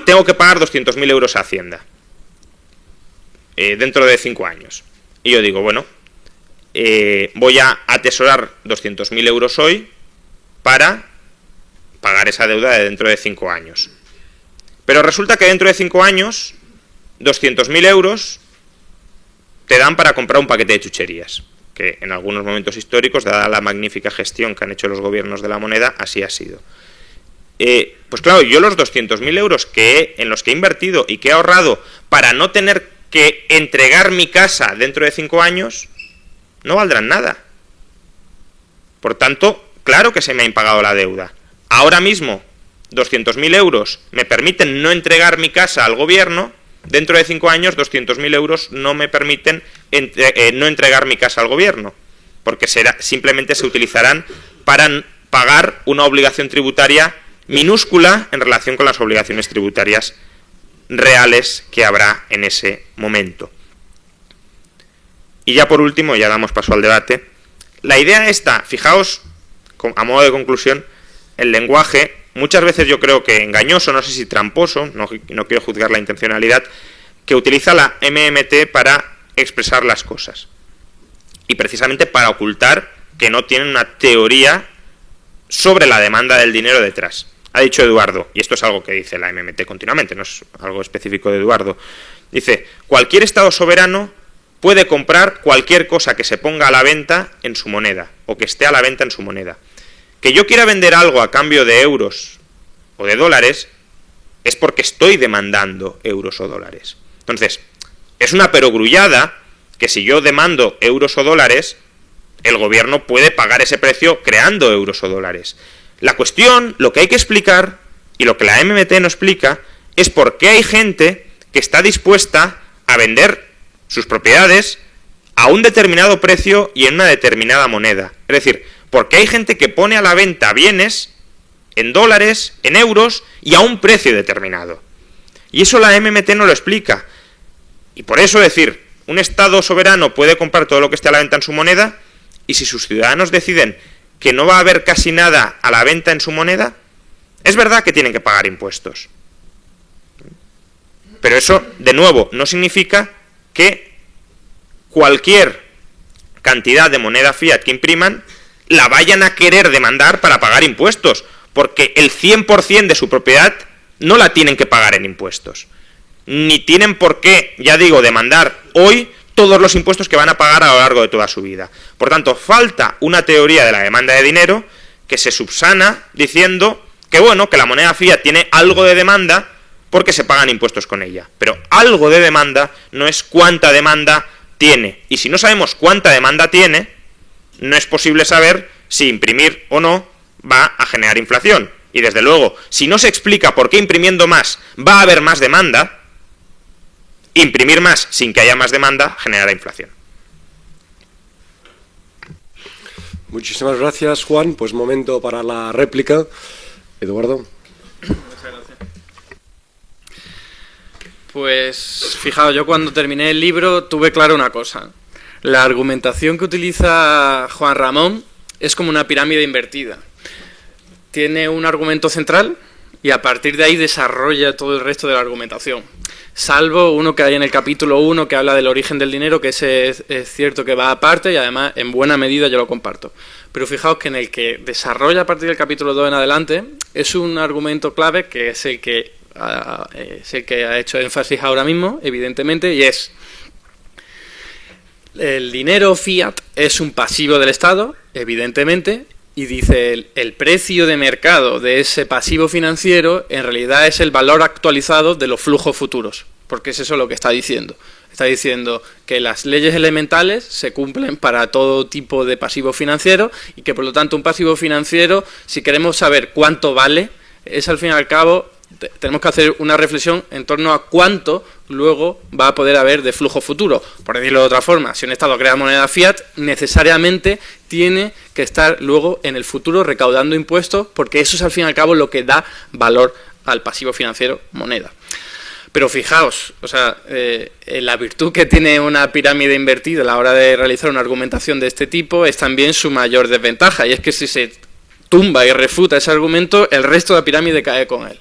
tengo que pagar 200.000 euros a Hacienda dentro de 5 años. Y yo digo, bueno, voy a atesorar 200.000 euros hoy para pagar esa deuda de dentro de 5 años. Pero resulta que dentro de 5 años, 200.000 euros te dan para comprar un paquete de chucherías, que en algunos momentos históricos, dada la magnífica gestión que han hecho los gobiernos de la moneda, así ha sido. Pues claro, yo los 200.000 euros en los que he invertido y que he ahorrado para no tener que entregar mi casa dentro de 5 años, no valdrán nada. Por tanto, claro que se me ha impagado la deuda. Ahora mismo, 200.000 euros me permiten no entregar mi casa al gobierno. Dentro de 5 años, 200.000 euros no me permiten no entregar mi casa al gobierno, porque simplemente se utilizarán para pagar una obligación tributaria minúscula en relación con las obligaciones tributarias reales que habrá en ese momento. Y ya por último, ya damos paso al debate, la idea esta, fijaos, a modo de conclusión, el lenguaje, muchas veces yo creo que engañoso, no sé si tramposo, no quiero juzgar la intencionalidad, que utiliza la MMT para expresar las cosas. Y precisamente para ocultar que no tienen una teoría sobre la demanda del dinero detrás. Ha dicho Eduardo, y esto es algo que dice la MMT continuamente, no es algo específico de Eduardo, dice, cualquier Estado soberano puede comprar cualquier cosa que se ponga a la venta en su moneda, o que esté a la venta en su moneda. Que yo quiera vender algo a cambio de euros o de dólares es porque estoy demandando euros o dólares. Entonces, es una perogrullada que si yo demando euros o dólares, el gobierno puede pagar ese precio creando euros o dólares. La cuestión, lo que hay que explicar, y lo que la MMT no explica, es por qué hay gente que está dispuesta a vender sus propiedades a un determinado precio y en una determinada moneda. Es decir, por qué hay gente que pone a la venta bienes en dólares, en euros y a un precio determinado. Y eso la MMT no lo explica. Y por eso decir, un Estado soberano puede comprar todo lo que esté a la venta en su moneda, y si sus ciudadanos deciden que no va a haber casi nada a la venta en su moneda, es verdad que tienen que pagar impuestos. Pero eso, de nuevo, no significa que cualquier cantidad de moneda fiat que impriman la vayan a querer demandar para pagar impuestos, porque el 100% de su propiedad no la tienen que pagar en impuestos. Ni tienen por qué, ya digo, demandar hoy todos los impuestos que van a pagar a lo largo de toda su vida. Por tanto, falta una teoría de la demanda de dinero que se subsana diciendo que, bueno, que la moneda fiat tiene algo de demanda porque se pagan impuestos con ella. Pero algo de demanda no es cuánta demanda tiene. Y si no sabemos cuánta demanda tiene, no es posible saber si imprimir o no va a generar inflación. Y desde luego, si no se explica por qué imprimiendo más va a haber más demanda, imprimir más sin que haya más demanda generará inflación. Muchísimas gracias, Juan. Pues momento para la réplica. Eduardo. Muchas gracias. Pues fijaos, yo cuando terminé el libro tuve claro una cosa. La argumentación que utiliza Juan Ramón es como una pirámide invertida. Tiene un argumento central y a partir de ahí desarrolla todo el resto de la argumentación. Salvo uno que hay en el capítulo 1 que habla del origen del dinero, que ese es cierto que va aparte y además en buena medida yo lo comparto. Pero fijaos que en el que desarrolla a partir del capítulo 2 en adelante es un argumento clave que es el que ha hecho énfasis ahora mismo, evidentemente, y es: el dinero fiat es un pasivo del Estado, evidentemente, y dice el precio de mercado de ese pasivo financiero en realidad es el valor actualizado de los flujos futuros, porque es eso lo que está diciendo. Está diciendo que las leyes elementales se cumplen para todo tipo de pasivo financiero y que por lo tanto un pasivo financiero, si queremos saber cuánto vale, es al fin y al cabo, tenemos que hacer una reflexión en torno a cuánto luego va a poder haber de flujo futuro. Por decirlo de otra forma, si un Estado crea moneda fiat, necesariamente tiene que estar luego en el futuro recaudando impuestos, porque eso es al fin y al cabo lo que da valor al pasivo financiero moneda. Pero fijaos, o sea, la virtud que tiene una pirámide invertida a la hora de realizar una argumentación de este tipo es también su mayor desventaja, y es que si se tumba y refuta ese argumento, el resto de la pirámide cae con él.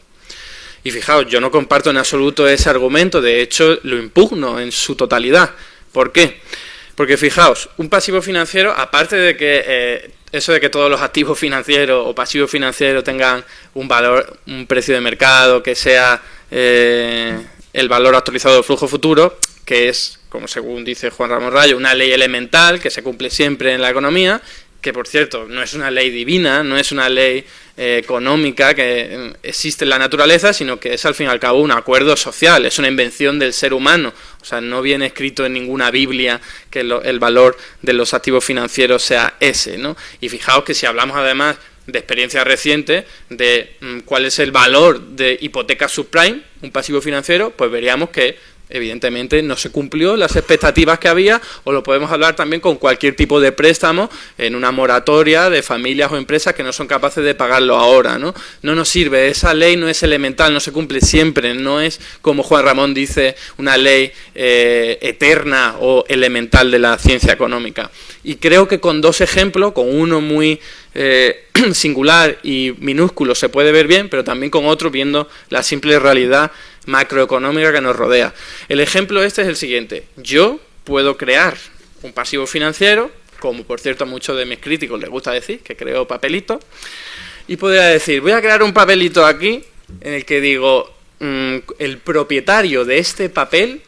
Y fijaos, yo no comparto en absoluto ese argumento, de hecho lo impugno en su totalidad. ¿Por qué? Porque fijaos, un pasivo financiero, aparte de que eso de que todos los activos financieros o pasivos financieros tengan un valor, un precio de mercado, que sea el valor actualizado del flujo futuro, que es, como según dice Juan Ramón Rayo, una ley elemental que se cumple siempre en la economía, que por cierto no es una ley divina, no es una ley económica que existe en la naturaleza, sino que es al fin y al cabo un acuerdo social, es una invención del ser humano. O sea, no viene escrito en ninguna Biblia que el valor de los activos financieros sea ese, ¿no? Y fijaos que si hablamos además de experiencia reciente de cuál es el valor de hipoteca subprime, un pasivo financiero, pues veríamos que evidentemente no se cumplió las expectativas que había, o lo podemos hablar también con cualquier tipo de préstamo en una moratoria de familias o empresas que no son capaces de pagarlo ahora, ¿no? No nos sirve, esa ley no es elemental, no se cumple siempre, no es, como Juan Ramón dice, una ley eterna o elemental de la ciencia económica. Y creo que con dos ejemplos, con uno muy singular y minúsculo se puede ver bien, pero también con otro viendo la simple realidad macroeconómica que nos rodea. El ejemplo este es el siguiente: yo puedo crear un pasivo financiero, como por cierto a muchos de mis críticos les gusta decir, que creo papelitos, y podría decir, voy a crear un papelito aquí en el que digo, el propietario de este papel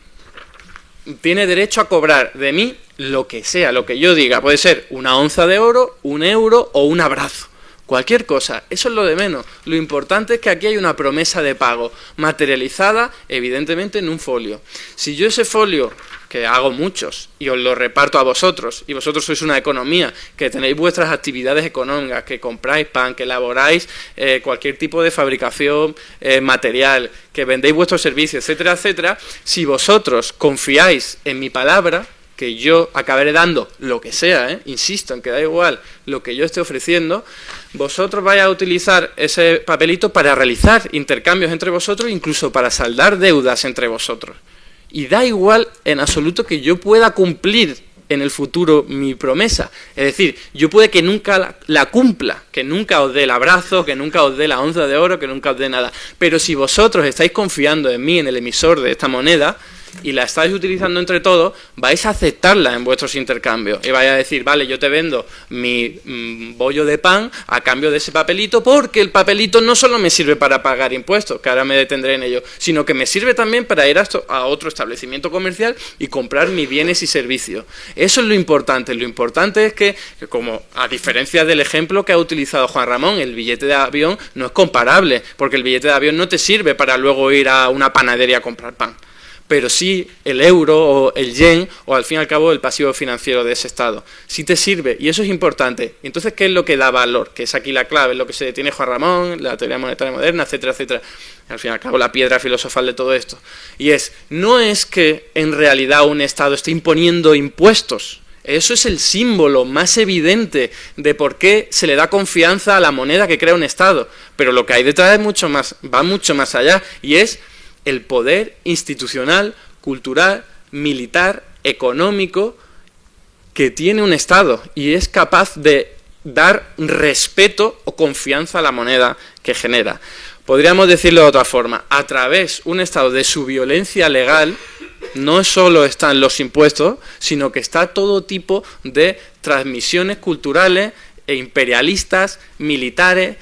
tiene derecho a cobrar de mí lo que sea, lo que yo diga. Puede ser una onza de oro, un euro o un abrazo. Cualquier cosa, eso es lo de menos. Lo importante es que aquí hay una promesa de pago materializada, evidentemente, en un folio. Si yo ese folio, que hago muchos, y os lo reparto a vosotros, y vosotros sois una economía, que tenéis vuestras actividades económicas, que compráis pan, que elaboráis cualquier tipo de fabricación material, que vendéis vuestros servicios, etcétera, etcétera, si vosotros confiáis en mi palabra, que yo acabaré dando lo que sea, insisto en que da igual lo que yo esté ofreciendo, vosotros vais a utilizar ese papelito para realizar intercambios entre vosotros, incluso para saldar deudas entre vosotros. Y da igual en absoluto que yo pueda cumplir en el futuro mi promesa. Es decir, yo puede que nunca la cumpla, que nunca os dé el abrazo, que nunca os dé la onza de oro, que nunca os dé nada. Pero si vosotros estáis confiando en mí, en el emisor de esta moneda, y la estáis utilizando entre todos, vais a aceptarla en vuestros intercambios. Y vais a decir, vale, yo te vendo mi bollo de pan a cambio de ese papelito, porque el papelito no solo me sirve para pagar impuestos, que ahora me detendré en ello, sino que me sirve también para ir a otro establecimiento comercial y comprar mis bienes y servicios. Eso es lo importante. Lo importante es que, como a diferencia del ejemplo que ha utilizado Juan Ramón, el billete de avión no es comparable, porque el billete de avión no te sirve para luego ir a una panadería a comprar pan. Pero sí el euro o el yen, o al fin y al cabo el pasivo financiero de ese Estado. Sí te sirve, y eso es importante. Entonces, ¿qué es lo que da valor? Que es aquí la clave, es lo que se detiene Juan Ramón, la teoría monetaria moderna, etcétera, etcétera. Al fin y al cabo, la piedra filosofal de todo esto. Y no es que en realidad un Estado esté imponiendo impuestos. Eso es el símbolo más evidente de por qué se le da confianza a la moneda que crea un Estado. Pero lo que hay detrás es mucho más, va mucho más allá, y es el poder institucional, cultural, militar, económico que tiene un Estado, y es capaz de dar respeto o confianza a la moneda que genera. Podríamos decirlo de otra forma, a través un Estado de su violencia legal, no solo están los impuestos, sino que está todo tipo de transmisiones culturales e imperialistas, militares,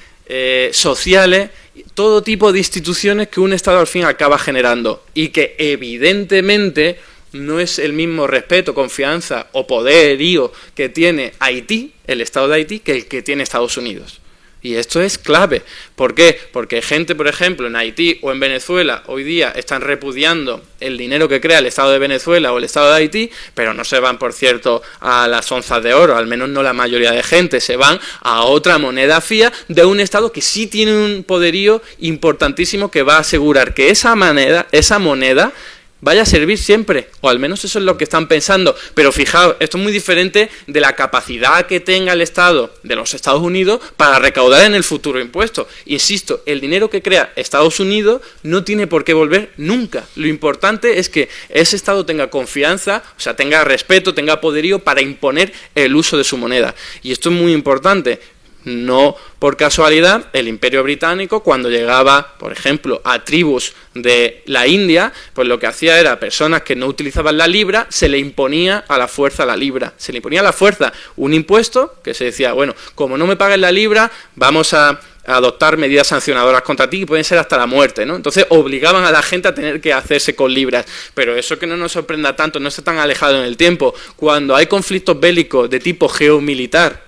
sociales, todo tipo de instituciones que un Estado al fin acaba generando, y que evidentemente no es el mismo respeto, confianza o poderío que tiene Haití, el Estado de Haití, que el que tiene Estados Unidos. Y esto es clave. ¿Por qué? Porque gente, por ejemplo, en Haití o en Venezuela, hoy día están repudiando el dinero que crea el Estado de Venezuela o el Estado de Haití, pero no se van, por cierto, a las onzas de oro, al menos no la mayoría de gente, se van a otra moneda fiat de un Estado que sí tiene un poderío importantísimo que va a asegurar que esa moneda vaya a servir siempre, o al menos eso es lo que están pensando. Pero fijaos, esto es muy diferente de la capacidad que tenga el Estado de los Estados Unidos para recaudar en el futuro impuestos. Insisto, el dinero que crea Estados Unidos no tiene por qué volver nunca. Lo importante es que ese Estado tenga confianza, o sea, tenga respeto, tenga poderío para imponer el uso de su moneda. Y esto es muy importante. No por casualidad, el Imperio Británico, cuando llegaba, por ejemplo, a tribus de la India, pues lo que hacía era, personas que no utilizaban la libra, se le imponía a la fuerza la libra. Se le imponía a la fuerza un impuesto que se decía, bueno, como no me pagues la libra, vamos a adoptar medidas sancionadoras contra ti, que pueden ser hasta la muerte, ¿no? Entonces obligaban a la gente a tener que hacerse con libras. Pero eso que no nos sorprenda tanto, no está tan alejado en el tiempo. Cuando hay conflictos bélicos de tipo geomilitar,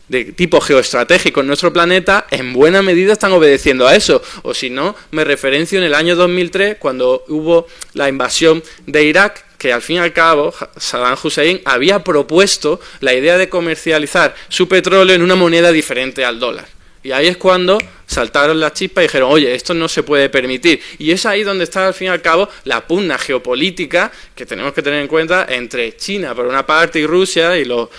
de tipo geoestratégico en nuestro planeta, en buena medida están obedeciendo a eso. O si no, me referencio en el año 2003, cuando hubo la invasión de Irak, que al fin y al cabo Saddam Hussein había propuesto la idea de comercializar su petróleo en una moneda diferente al dólar. Y ahí es cuando saltaron las chispas y dijeron, oye, esto no se puede permitir. Y es ahí donde está, al fin y al cabo, la pugna geopolítica que tenemos que tener en cuenta entre China, por una parte, y Rusia, y los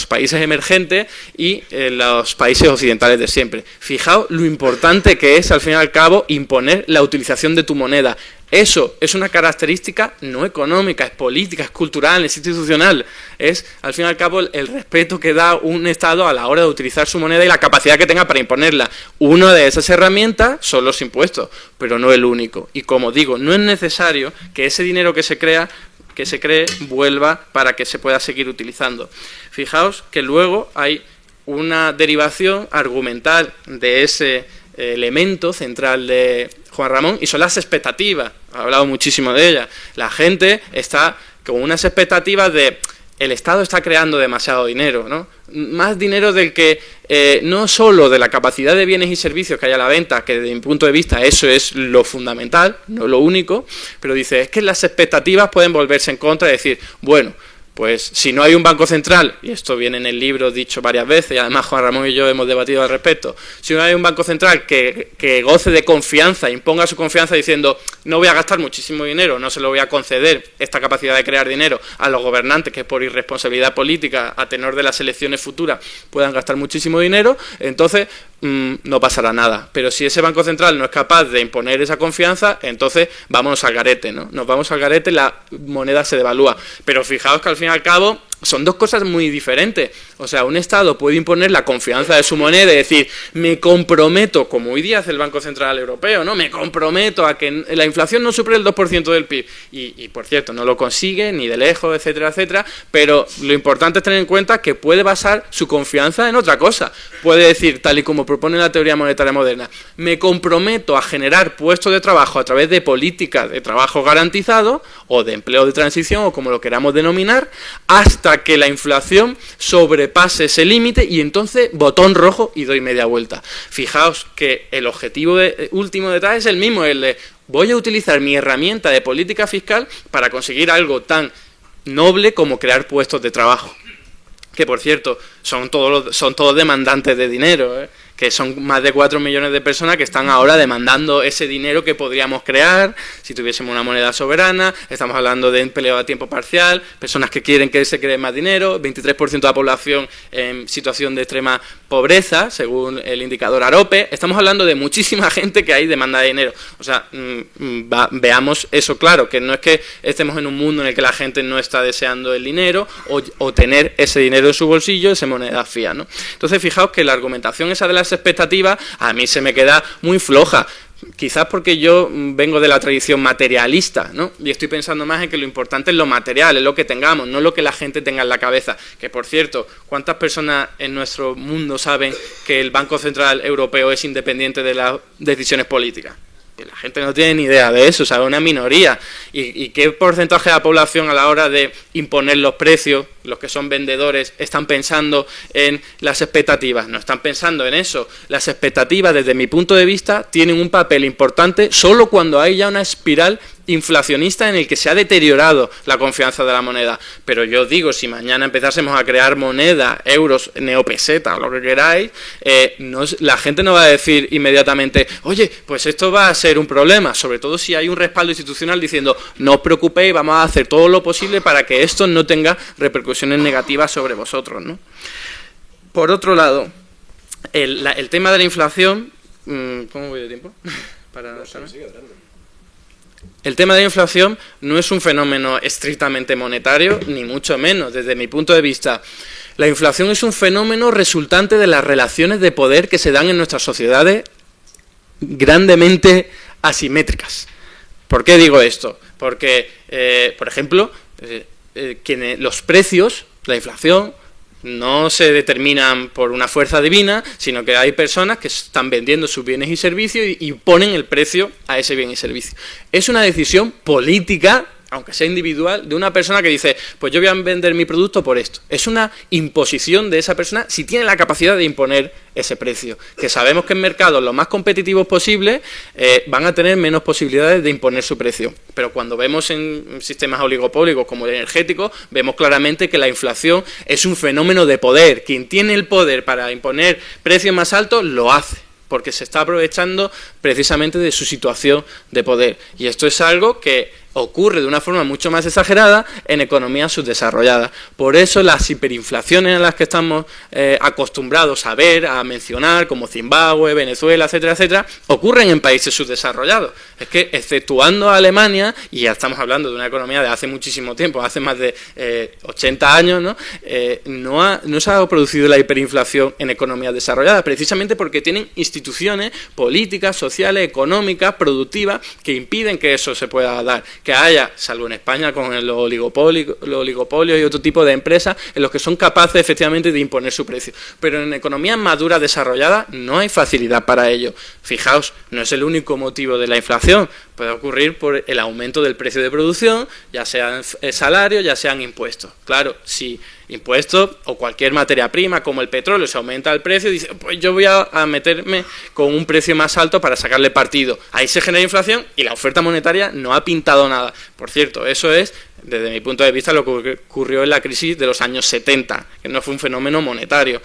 países emergentes, y los países occidentales de siempre. Fijaos lo importante que es, al fin y al cabo, imponer la utilización de tu moneda. Eso es una característica no económica, es política, es cultural, es institucional. Es, al fin y al cabo, el respeto que da un Estado a la hora de utilizar su moneda y la capacidad que tenga para imponerla. Una de esas herramientas son los impuestos, pero no el único. Y como digo, no es necesario que ese dinero que se cree vuelva para que se pueda seguir utilizando. Fijaos que luego hay una derivación argumental de ese elemento central de Juan Ramón, y son las expectativas. Ha hablado muchísimo de ellas. La gente está con unas expectativas de el Estado está creando demasiado dinero, ¿no? Más dinero del que no solo de la capacidad de bienes y servicios que hay a la venta, que desde mi punto de vista eso es lo fundamental, no lo único, pero dice, es que las expectativas pueden volverse en contra y decir, bueno, pues si no hay un banco central, y esto viene en el libro dicho varias veces, y además Juan Ramón y yo hemos debatido al respecto, si no hay un banco central que goce de confianza, imponga su confianza diciendo, no voy a gastar muchísimo dinero, no se lo voy a conceder esta capacidad de crear dinero a los gobernantes que por irresponsabilidad política, a tenor de las elecciones futuras, puedan gastar muchísimo dinero, entonces no pasará nada. Pero si ese Banco Central no es capaz de imponer esa confianza, entonces vámonos al garete, ¿no? Nos vamos al garete, la moneda se devalúa. Pero fijaos que al fin y al cabo son dos cosas muy diferentes. O sea, un Estado puede imponer la confianza de su moneda y decir, me comprometo, como hoy día hace el Banco Central Europeo, ¿no? Me comprometo a que la inflación no supere el 2% del PIB. Y por cierto, no lo consigue, ni de lejos, etcétera, etcétera. Pero lo importante es tener en cuenta que puede basar su confianza en otra cosa. Puede decir, tal y como propone la teoría monetaria moderna, me comprometo a generar puestos de trabajo a través de políticas de trabajo garantizado o de empleo de transición o como lo queramos denominar, hasta que la inflación sobrepase ese límite y entonces botón rojo y doy media vuelta. Fijaos que el objetivo último detrás es el mismo, el de voy a utilizar mi herramienta de política fiscal para conseguir algo tan noble como crear puestos de trabajo. Que por cierto, son todos demandantes de dinero, que son más de 4 millones de personas que están ahora demandando ese dinero que podríamos crear si tuviésemos una moneda soberana. Estamos hablando de empleo a tiempo parcial, personas que quieren que se cree más dinero, 23% de la población en situación de extrema pobreza, según el indicador AROPE. Estamos hablando de muchísima gente que hay demanda de dinero. O sea, veamos eso claro, que no es que estemos en un mundo en el que la gente no está deseando el dinero o tener ese dinero en su bolsillo, esa moneda fiat, ¿no? Entonces, fijaos que la argumentación esa de las expectativas a mí se me queda muy floja. Quizás porque yo vengo de la tradición materialista, ¿no? Y estoy pensando más en que lo importante es lo material, es lo que tengamos, no lo que la gente tenga en la cabeza. Que, por cierto, ¿cuántas personas en nuestro mundo saben que el Banco Central Europeo es independiente de las decisiones políticas? Que la gente no tiene ni idea de eso, sabe, una minoría. ¿Y qué porcentaje de la población a la hora de imponer los precios, los que son vendedores, están pensando en las expectativas? No están pensando en eso. Las expectativas, desde mi punto de vista, tienen un papel importante solo cuando hay ya una espiral inflacionista en el que se ha deteriorado la confianza de la moneda. Pero yo digo, si mañana empezásemos a crear moneda, euros, neopeseta o lo que queráis, la gente no va a decir inmediatamente, oye, pues esto va a ser un problema, sobre todo si hay un respaldo institucional diciendo, no os preocupéis, vamos a hacer todo lo posible para que esto no tenga repercusiones negativas sobre vosotros, ¿no? Por otro lado, el tema de la inflación, ¿cómo voy de tiempo? El tema de la inflación no es un fenómeno estrictamente monetario, ni mucho menos. Desde mi punto de vista, la inflación es un fenómeno resultante de las relaciones de poder que se dan en nuestras sociedades grandemente asimétricas. ¿Por qué digo esto? Porque, por ejemplo, los precios, la inflación, no se determinan por una fuerza divina, sino que hay personas que están vendiendo sus bienes y servicios y ponen el precio a ese bien y servicio. Es una decisión política, aunque sea individual, de una persona que dice, pues yo voy a vender mi producto por esto. Es una imposición de esa persona si tiene la capacidad de imponer ese precio. Que sabemos que en mercados los más competitivos posibles van a tener menos posibilidades de imponer su precio. Pero cuando vemos en sistemas oligopólicos como el energético, vemos claramente que la inflación es un fenómeno de poder. Quien tiene el poder para imponer precios más altos, lo hace, porque se está aprovechando precisamente de su situación de poder. Y esto es algo que ocurre de una forma mucho más exagerada en economías subdesarrolladas. Por eso las hiperinflaciones a las que estamos acostumbrados a ver, a mencionar, como Zimbabue, Venezuela, etcétera, etcétera, ocurren en países subdesarrollados. Es que, exceptuando a Alemania, y ya estamos hablando de una economía de hace muchísimo tiempo, hace más de 80 años, ¿no? No se ha producido la hiperinflación en economías desarrolladas, precisamente porque tienen instituciones políticas, sociales, económicas, productivas, que impiden que eso se pueda dar. Que haya, salvo en España con los oligopolios y otro tipo de empresas en los que son capaces efectivamente de imponer su precio. Pero en economías maduras desarrolladas no hay facilidad para ello. Fijaos, no es el único motivo de la inflación. Puede ocurrir por el aumento del precio de producción, ya sean salarios, ya sean impuestos. Claro, si impuestos o cualquier materia prima como el petróleo se aumenta el precio, dice, pues yo voy a meterme con un precio más alto para sacarle partido. Ahí se genera inflación y la oferta monetaria no ha pintado nada. Por cierto, eso es, desde mi punto de vista, lo que ocurrió en la crisis de los años 70, que no fue un fenómeno monetario.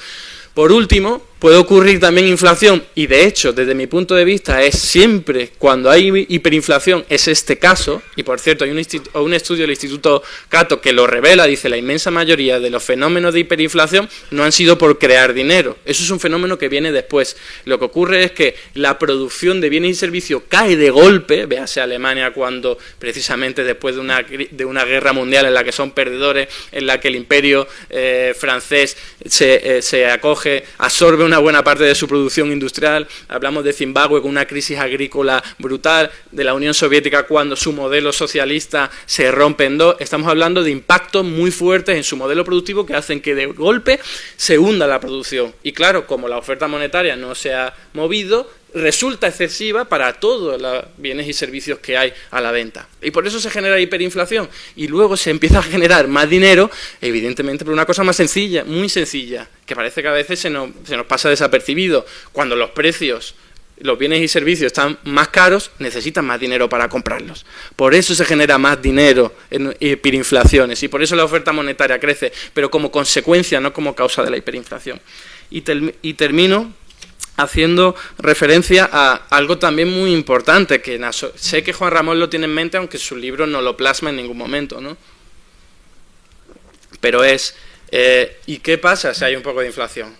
Por último, Puede ocurrir también inflación, y de hecho, desde mi punto de vista, es siempre cuando hay hiperinflación, es este caso, y por cierto, hay un estudio del Instituto Cato que lo revela, dice la inmensa mayoría de los fenómenos de hiperinflación no han sido por crear dinero, eso es un fenómeno que viene después. Lo que ocurre es que la producción de bienes y servicios cae de golpe, véase Alemania cuando precisamente después de una guerra mundial en la que son perdedores, en la que el imperio francés se acoge, absorbe una buena parte de su producción industrial. Hablamos de Zimbabue con una crisis agrícola brutal, de la Unión Soviética cuando su modelo socialista se rompe en dos. Estamos hablando de impactos muy fuertes en su modelo productivo que hacen que de golpe se hunda la producción. Y claro, como la oferta monetaria no se ha movido, resulta excesiva para todos los bienes y servicios que hay a la venta. Y por eso se genera hiperinflación. Y luego se empieza a generar más dinero, evidentemente por una cosa más sencilla, muy sencilla, que parece que a veces se nos pasa desapercibido. Cuando los precios, los bienes y servicios están más caros, necesitan más dinero para comprarlos. Por eso se genera más dinero en hiperinflaciones y por eso la oferta monetaria crece, pero como consecuencia, no como causa de la hiperinflación. Y termino haciendo referencia a algo también muy importante, que sé que Juan Ramón lo tiene en mente, aunque su libro no lo plasma en ningún momento, ¿no? Pero es, ¿y qué pasa si hay un poco de inflación?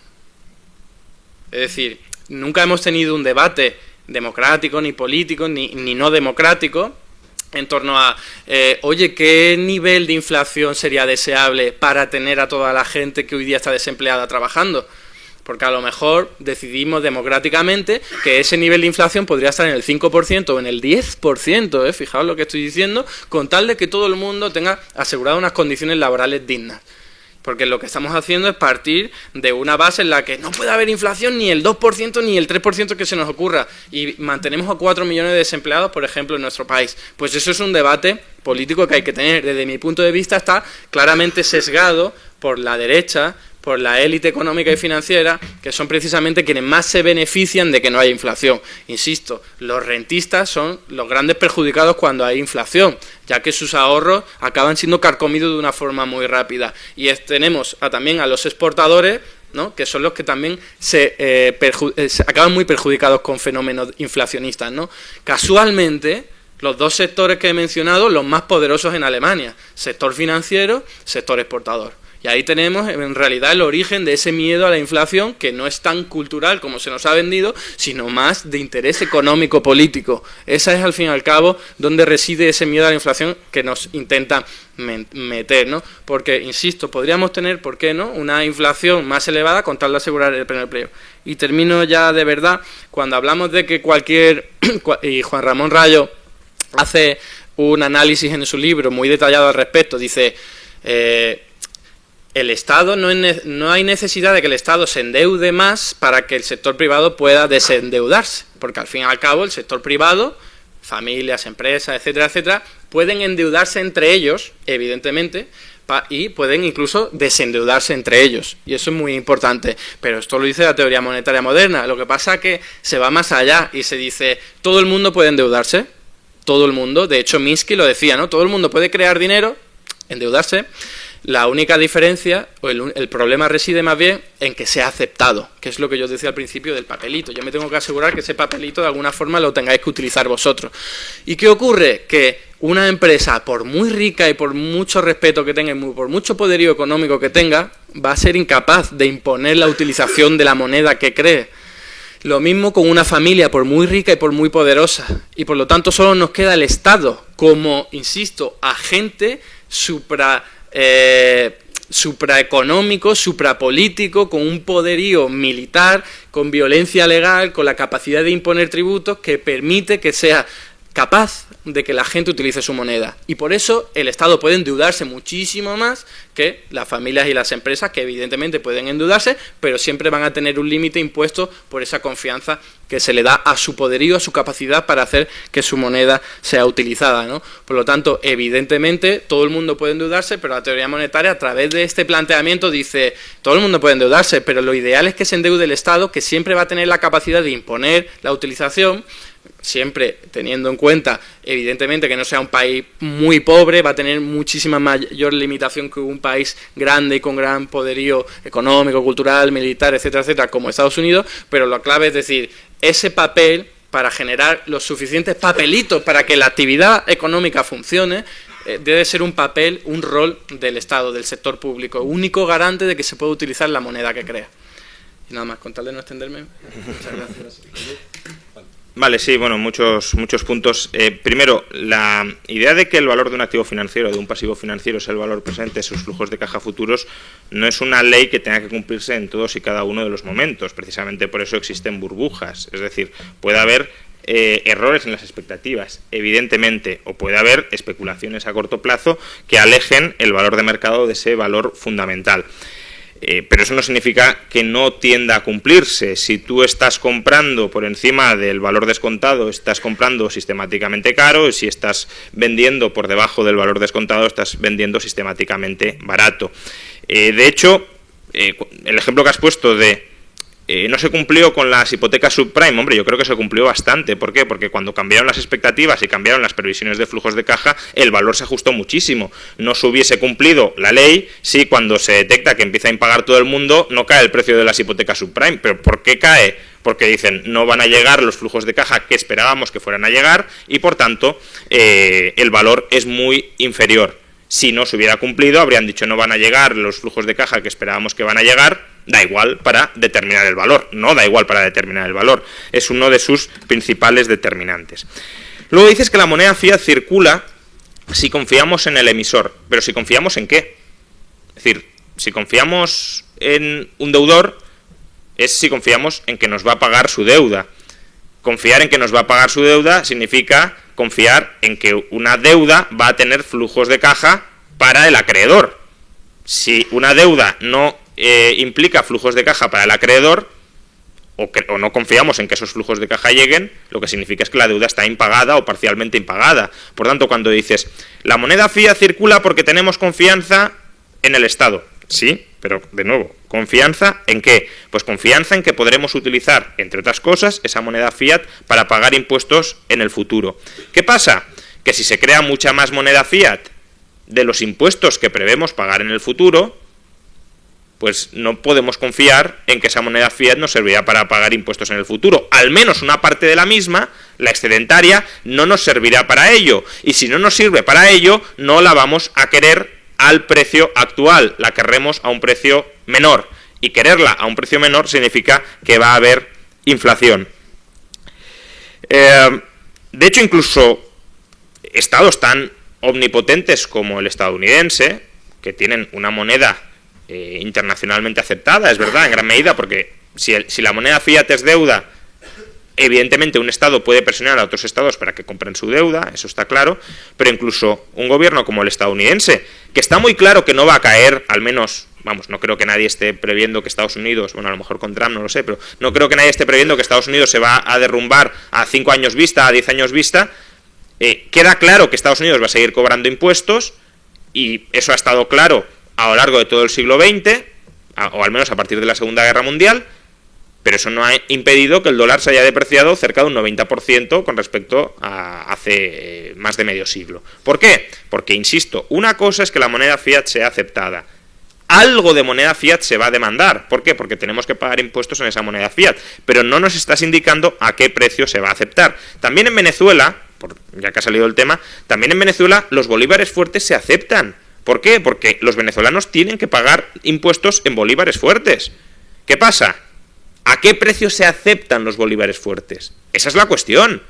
Es decir, nunca hemos tenido un debate democrático, ni político, ni no democrático, en torno a, oye, ¿qué nivel de inflación sería deseable para tener a toda la gente que hoy día está desempleada trabajando? Porque a lo mejor decidimos democráticamente que ese nivel de inflación podría estar en el 5% o en el 10%, fijaos lo que estoy diciendo, con tal de que todo el mundo tenga asegurado unas condiciones laborales dignas. Porque lo que estamos haciendo es partir de una base en la que no puede haber inflación ni el 2% ni el 3% que se nos ocurra. Y mantenemos a 4 millones de desempleados, por ejemplo, en nuestro país. Pues eso es un debate político que hay que tener. Desde mi punto de vista está claramente sesgado por la derecha, por la élite económica y financiera, que son precisamente quienes más se benefician de que no haya inflación. Insisto, los rentistas son los grandes perjudicados cuando hay inflación, ya que sus ahorros acaban siendo carcomidos de una forma muy rápida. Y tenemos también a los exportadores, ¿no?, que son los que también se acaban muy perjudicados con fenómenos inflacionistas, ¿no? Casualmente, los dos sectores que he mencionado, los más poderosos en Alemania, sector financiero, sector exportador. Y ahí tenemos en realidad el origen de ese miedo a la inflación, que no es tan cultural como se nos ha vendido, sino más de interés económico-político. Esa es al fin y al cabo donde reside ese miedo a la inflación que nos intenta meter, ¿no? Porque, insisto, podríamos tener, ¿por qué no?, una inflación más elevada con tal de asegurar el pleno empleo. Y termino ya de verdad, cuando hablamos de que y Juan Ramón Rayo hace un análisis en su libro muy detallado al respecto, dice, el Estado no hay necesidad de que el Estado se endeude más para que el sector privado pueda desendeudarse, porque al fin y al cabo el sector privado, familias, empresas, etcétera, etcétera, pueden endeudarse entre ellos, evidentemente, y pueden incluso desendeudarse entre ellos, y eso es muy importante. Pero esto lo dice la teoría monetaria moderna. Lo que pasa es que se va más allá y se dice, ¿todo el mundo puede endeudarse? Todo el mundo. De hecho, Minsky lo decía, ¿no? Todo el mundo puede crear dinero, endeudarse. La única diferencia, o el problema reside más bien en que sea aceptado, que es lo que yo decía al principio del papelito. Yo me tengo que asegurar que ese papelito de alguna forma lo tengáis que utilizar vosotros. ¿Y qué ocurre? Que una empresa, por muy rica y por mucho respeto que tenga, y por mucho poderío económico que tenga, va a ser incapaz de imponer la utilización de la moneda que cree. Lo mismo con una familia, por muy rica y por muy poderosa. Y por lo tanto solo nos queda el Estado como, insisto, agente supraeconómico, suprapolítico, con un poderío militar, con violencia legal, con la capacidad de imponer tributos que permite que sea capaz de que la gente utilice su moneda. Y por eso el Estado puede endeudarse muchísimo más que las familias y las empresas, que evidentemente pueden endeudarse, pero siempre van a tener un límite impuesto por esa confianza que se le da a su poderío, a su capacidad para hacer que su moneda sea utilizada, ¿no? Por lo tanto, evidentemente, todo el mundo puede endeudarse, pero la teoría monetaria, a través de este planteamiento, dice, todo el mundo puede endeudarse, pero lo ideal es que se endeude el Estado, que siempre va a tener la capacidad de imponer la utilización, siempre teniendo en cuenta, evidentemente, que no sea un país muy pobre, va a tener muchísima mayor limitación que un país país grande y con gran poderío económico, cultural, militar, etcétera, etcétera, como Estados Unidos, pero la clave es decir, ese papel para generar los suficientes papelitos para que la actividad económica funcione, debe ser un papel, un rol del Estado, del sector público, único garante de que se puede utilizar la moneda que crea. Y nada más, con tal de no extenderme. Muchas gracias. Vale, sí, bueno, muchos puntos. Primero, la idea de que el valor de un activo financiero, de un pasivo financiero, es el valor presente, sus flujos de caja futuros, no es una ley que tenga que cumplirse en todos y cada uno de los momentos. Precisamente por eso existen burbujas. Es decir, puede haber errores en las expectativas, evidentemente, o puede haber especulaciones a corto plazo que alejen el valor de mercado de ese valor fundamental. Pero eso no significa que no tienda a cumplirse. Si tú estás comprando por encima del valor descontado, estás comprando sistemáticamente caro, y si estás vendiendo por debajo del valor descontado, estás vendiendo sistemáticamente barato. De hecho, el ejemplo que has puesto de no se cumplió con las hipotecas subprime, hombre, yo creo que se cumplió bastante. ¿Por qué? Porque cuando cambiaron las expectativas y cambiaron las previsiones de flujos de caja, el valor se ajustó muchísimo. No se hubiese cumplido la ley si cuando se detecta que empieza a impagar todo el mundo, no cae el precio de las hipotecas subprime. ¿Pero por qué cae? Porque dicen, no van a llegar los flujos de caja que esperábamos que fueran a llegar y, por tanto, el valor es muy inferior. Si no se hubiera cumplido, habrían dicho, no van a llegar los flujos de caja que esperábamos que van a llegar, da igual para determinar el valor. No da igual para determinar el valor. Es uno de sus principales determinantes. Luego dices que la moneda fiat circula si confiamos en el emisor. ¿Pero si confiamos en qué? Es decir, si confiamos en un deudor, es si confiamos en que nos va a pagar su deuda. Confiar en que nos va a pagar su deuda significa confiar en que una deuda va a tener flujos de caja para el acreedor. Si una deuda no implica flujos de caja para el acreedor, o no confiamos en que esos flujos de caja lleguen, lo que significa es que la deuda está impagada o parcialmente impagada. Por tanto, cuando dices, la moneda fiat circula porque tenemos confianza en el Estado. Sí, pero de nuevo, ¿confianza en qué? Pues confianza en que podremos utilizar, entre otras cosas, esa moneda fiat para pagar impuestos en el futuro. ¿Qué pasa? Que si se crea mucha más moneda fiat de los impuestos que prevemos pagar en el futuro, pues no podemos confiar en que esa moneda fiat nos servirá para pagar impuestos en el futuro. Al menos una parte de la misma, la excedentaria, no nos servirá para ello. Y si no nos sirve para ello, no la vamos a querer al precio actual, la querremos a un precio menor. Y quererla a un precio menor significa que va a haber inflación. De hecho, incluso estados tan omnipotentes como el estadounidense, que tienen una moneda internacionalmente aceptada, es verdad, en gran medida, porque si la moneda fiat es deuda, evidentemente un Estado puede presionar a otros Estados para que compren su deuda, eso está claro, pero incluso un gobierno como el estadounidense, que está muy claro que no va a caer, al menos, vamos, no creo que nadie esté previendo que Estados Unidos, bueno, a lo mejor con Trump no lo sé, pero no creo que nadie esté previendo que Estados Unidos se va a derrumbar a 5 años vista, a 10 años vista. Queda claro que Estados Unidos va a seguir cobrando impuestos, y eso ha estado claro a lo largo de todo el siglo XX, o al menos a partir de la Segunda Guerra Mundial, pero eso no ha impedido que el dólar se haya depreciado cerca de un 90% con respecto a hace más de medio siglo. ¿Por qué? Porque, insisto, una cosa es que la moneda fiat sea aceptada. Algo de moneda fiat se va a demandar. ¿Por qué? Porque tenemos que pagar impuestos en esa moneda fiat, pero no nos estás indicando a qué precio se va a aceptar. También en Venezuela, ya que ha salido el tema, también en Venezuela los bolívares fuertes se aceptan. ¿Por qué? Porque los venezolanos tienen que pagar impuestos en bolívares fuertes. ¿Qué pasa? ¿A qué precio se aceptan los bolívares fuertes? Esa es la cuestión.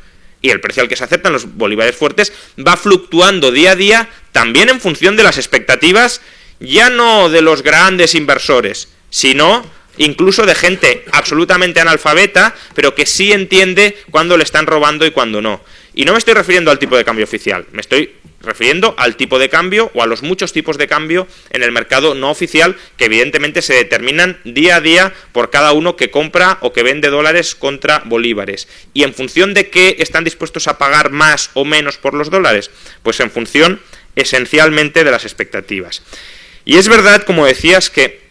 Y el precio al que se aceptan los bolívares fuertes va fluctuando día a día, también en función de las expectativas, ya no de los grandes inversores, sino incluso de gente absolutamente analfabeta, pero que sí entiende cuándo le están robando y cuándo no. Y no me estoy refiriendo al tipo de cambio oficial, me estoy refiriendo al tipo de cambio o a los muchos tipos de cambio en el mercado no oficial que evidentemente se determinan día a día por cada uno que compra o que vende dólares contra bolívares. ¿Y en función de qué están dispuestos a pagar más o menos por los dólares? Pues en función esencialmente de las expectativas. Y es verdad, como decías, que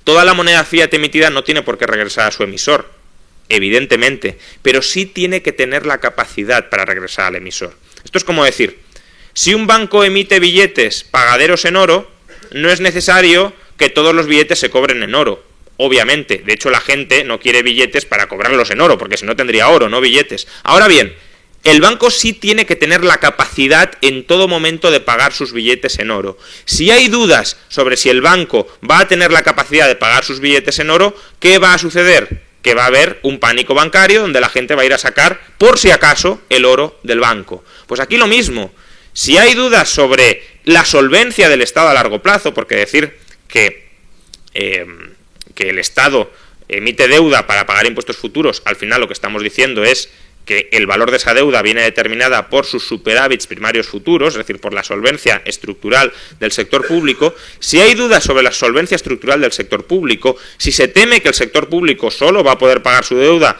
toda la moneda fiat emitida no tiene por qué regresar a su emisor, evidentemente, pero sí tiene que tener la capacidad para regresar al emisor. Esto es como decir, si un banco emite billetes pagaderos en oro, no es necesario que todos los billetes se cobren en oro. Obviamente, de hecho la gente no quiere billetes para cobrarlos en oro, porque si no tendría oro, no billetes. Ahora bien, el banco sí tiene que tener la capacidad en todo momento de pagar sus billetes en oro. Si hay dudas sobre si el banco va a tener la capacidad de pagar sus billetes en oro, ¿qué va a suceder? Que va a haber un pánico bancario donde la gente va a ir a sacar, por si acaso, el oro del banco. Pues aquí lo mismo. Si hay dudas sobre la solvencia del Estado a largo plazo, porque decir que el Estado emite deuda para pagar impuestos futuros, al final lo que estamos diciendo es que el valor de esa deuda viene determinada por sus superávits primarios futuros, es decir, por la solvencia estructural del sector público. Si hay dudas sobre la solvencia estructural del sector público, si se teme que el sector público solo va a poder pagar su deuda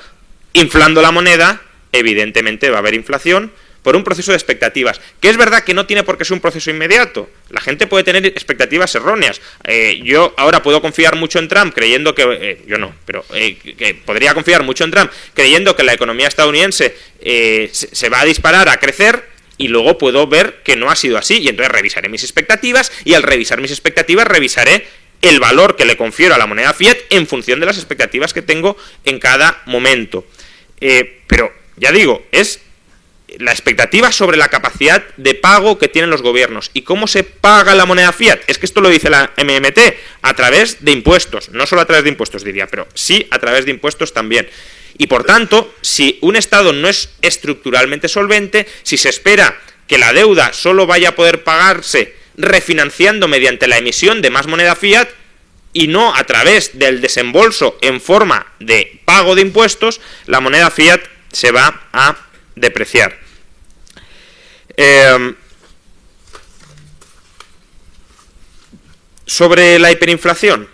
inflando la moneda, evidentemente va a haber inflación por un proceso de expectativas, que es verdad que no tiene por qué ser un proceso inmediato. La gente puede tener expectativas erróneas. Yo ahora puedo confiar mucho en Trump creyendo que... yo no, pero que podría confiar mucho en Trump creyendo que la economía estadounidense se va a disparar, a crecer, y luego puedo ver que no ha sido así, y entonces revisaré mis expectativas, y al revisar mis expectativas revisaré el valor que le confiero a la moneda fiat en función de las expectativas que tengo en cada momento. Pero, ya digo, es la expectativa sobre la capacidad de pago que tienen los gobiernos. ¿Y cómo se paga la moneda fiat? Es que esto lo dice la MMT, a través de impuestos. No solo a través de impuestos, diría, pero sí a través de impuestos también. Y por tanto, si un Estado no es estructuralmente solvente, si se espera que la deuda solo vaya a poder pagarse refinanciando mediante la emisión de más moneda fiat y no a través del desembolso en forma de pago de impuestos, la moneda fiat se va a depreciar. Sobre la hiperinflación.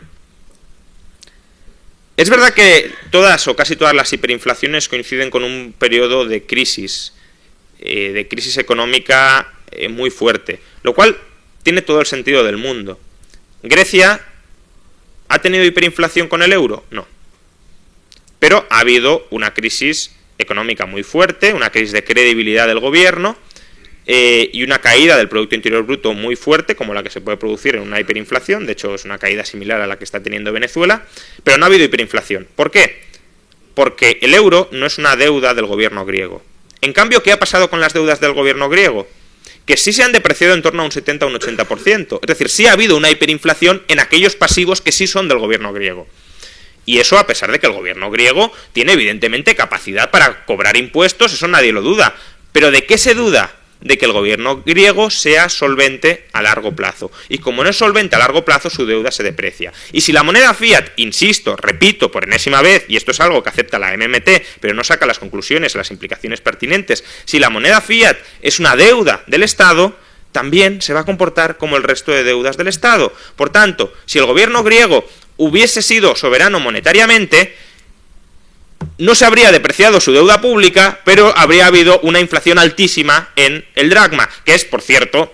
Es verdad que todas o casi todas las hiperinflaciones coinciden con un periodo de crisis económica muy fuerte, lo cual tiene todo el sentido del mundo. ¿Grecia ha tenido hiperinflación con el euro? No. Pero ha habido una crisis económica muy fuerte, una crisis de credibilidad del gobierno y una caída del Producto Interior Bruto muy fuerte, como la que se puede producir en una hiperinflación. De hecho, es una caída similar a la que está teniendo Venezuela, pero no ha habido hiperinflación. ¿Por qué? Porque el euro no es una deuda del gobierno griego. En cambio, ¿qué ha pasado con las deudas del gobierno griego? Que sí se han depreciado en torno a un 70 o un 80%. Es decir, sí ha habido una hiperinflación en aquellos pasivos que sí son del gobierno griego. Y eso a pesar de que el gobierno griego tiene evidentemente capacidad para cobrar impuestos, eso nadie lo duda. ¿Pero de qué se duda? De que el gobierno griego sea solvente a largo plazo. Y como no es solvente a largo plazo, su deuda se deprecia. Y si la moneda fiat, insisto, repito por enésima vez, y esto es algo que acepta la MMT, pero no saca las conclusiones, las implicaciones pertinentes, si la moneda fiat es una deuda del Estado, también se va a comportar como el resto de deudas del Estado. Por tanto, si el gobierno griego hubiese sido soberano monetariamente, no se habría depreciado su deuda pública, pero habría habido una inflación altísima en el dracma, que es, por cierto,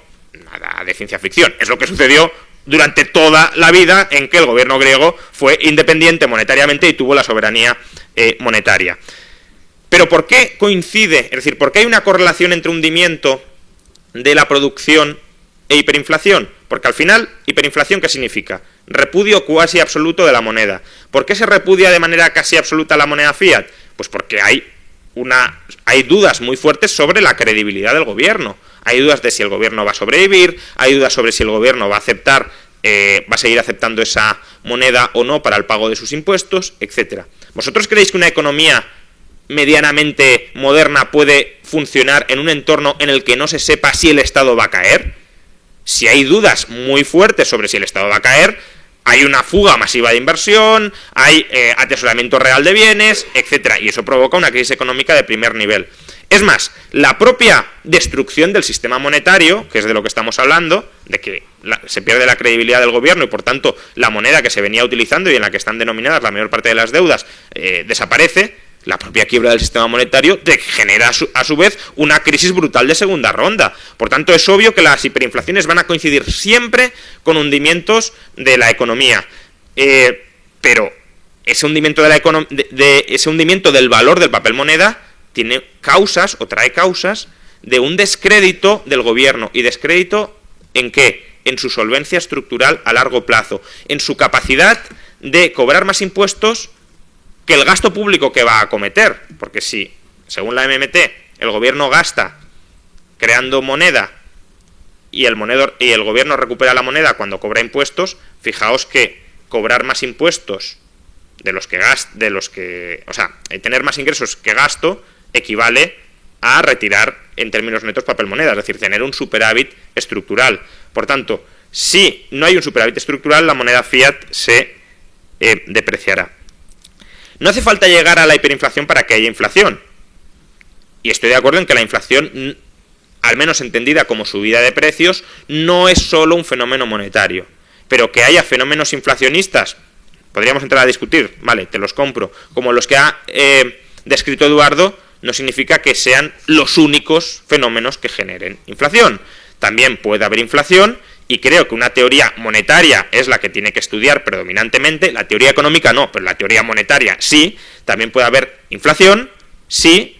nada de ciencia ficción. Es lo que sucedió durante toda la vida en que el gobierno griego fue independiente monetariamente y tuvo la soberanía monetaria. Pero ¿por qué coincide? Es decir, ¿por qué hay una correlación entre hundimiento de la producción e hiperinflación? Porque al final, hiperinflación, ¿qué significa? Repudio cuasi absoluto de la moneda. ¿Por qué se repudia de manera casi absoluta la moneda fiat? Pues porque hay dudas muy fuertes sobre la credibilidad del gobierno. Hay dudas de si el gobierno va a sobrevivir, hay dudas sobre si el gobierno va a seguir aceptando esa moneda o no para el pago de sus impuestos, etcétera. ¿Vosotros creéis que una economía medianamente moderna puede funcionar en un entorno en el que no se sepa si el Estado va a caer? Si hay dudas muy fuertes sobre si el Estado va a caer, hay una fuga masiva de inversión, hay atesoramiento real de bienes, etcétera, y eso provoca una crisis económica de primer nivel. Es más, la propia destrucción del sistema monetario, que es de lo que estamos hablando, de que se pierde la credibilidad del gobierno y por tanto la moneda que se venía utilizando y en la que están denominadas la mayor parte de las deudas desaparece. La propia quiebra del sistema monetario genera a su vez una crisis brutal de segunda ronda. Por tanto, es obvio que las hiperinflaciones van a coincidir siempre con hundimientos de la economía. Pero ese hundimiento, ese hundimiento del valor del papel moneda tiene causas o trae causas de un descrédito del gobierno. ¿Y descrédito en qué? en su solvencia estructural a largo plazo, en su capacidad de cobrar más impuestos que el gasto público que va a acometer. Porque si, según la MMT, el gobierno gasta creando moneda y el gobierno recupera la moneda cuando cobra impuestos, fijaos que cobrar más impuestos tener más ingresos que gasto equivale a retirar en términos netos papel moneda, es decir, tener un superávit estructural. Por tanto, si no hay un superávit estructural, la moneda fiat se depreciará. No hace falta llegar a la hiperinflación para que haya inflación. Y estoy de acuerdo en que la inflación, al menos entendida como subida de precios, no es solo un fenómeno monetario. Pero que haya fenómenos inflacionistas, podríamos entrar a discutir, vale, te los compro, como los que ha descrito Eduardo, no significa que sean los únicos fenómenos que generen inflación. También puede haber inflación, y creo que una teoría monetaria es la que tiene que estudiar predominantemente, la teoría económica no, pero la teoría monetaria sí. También puede haber inflación si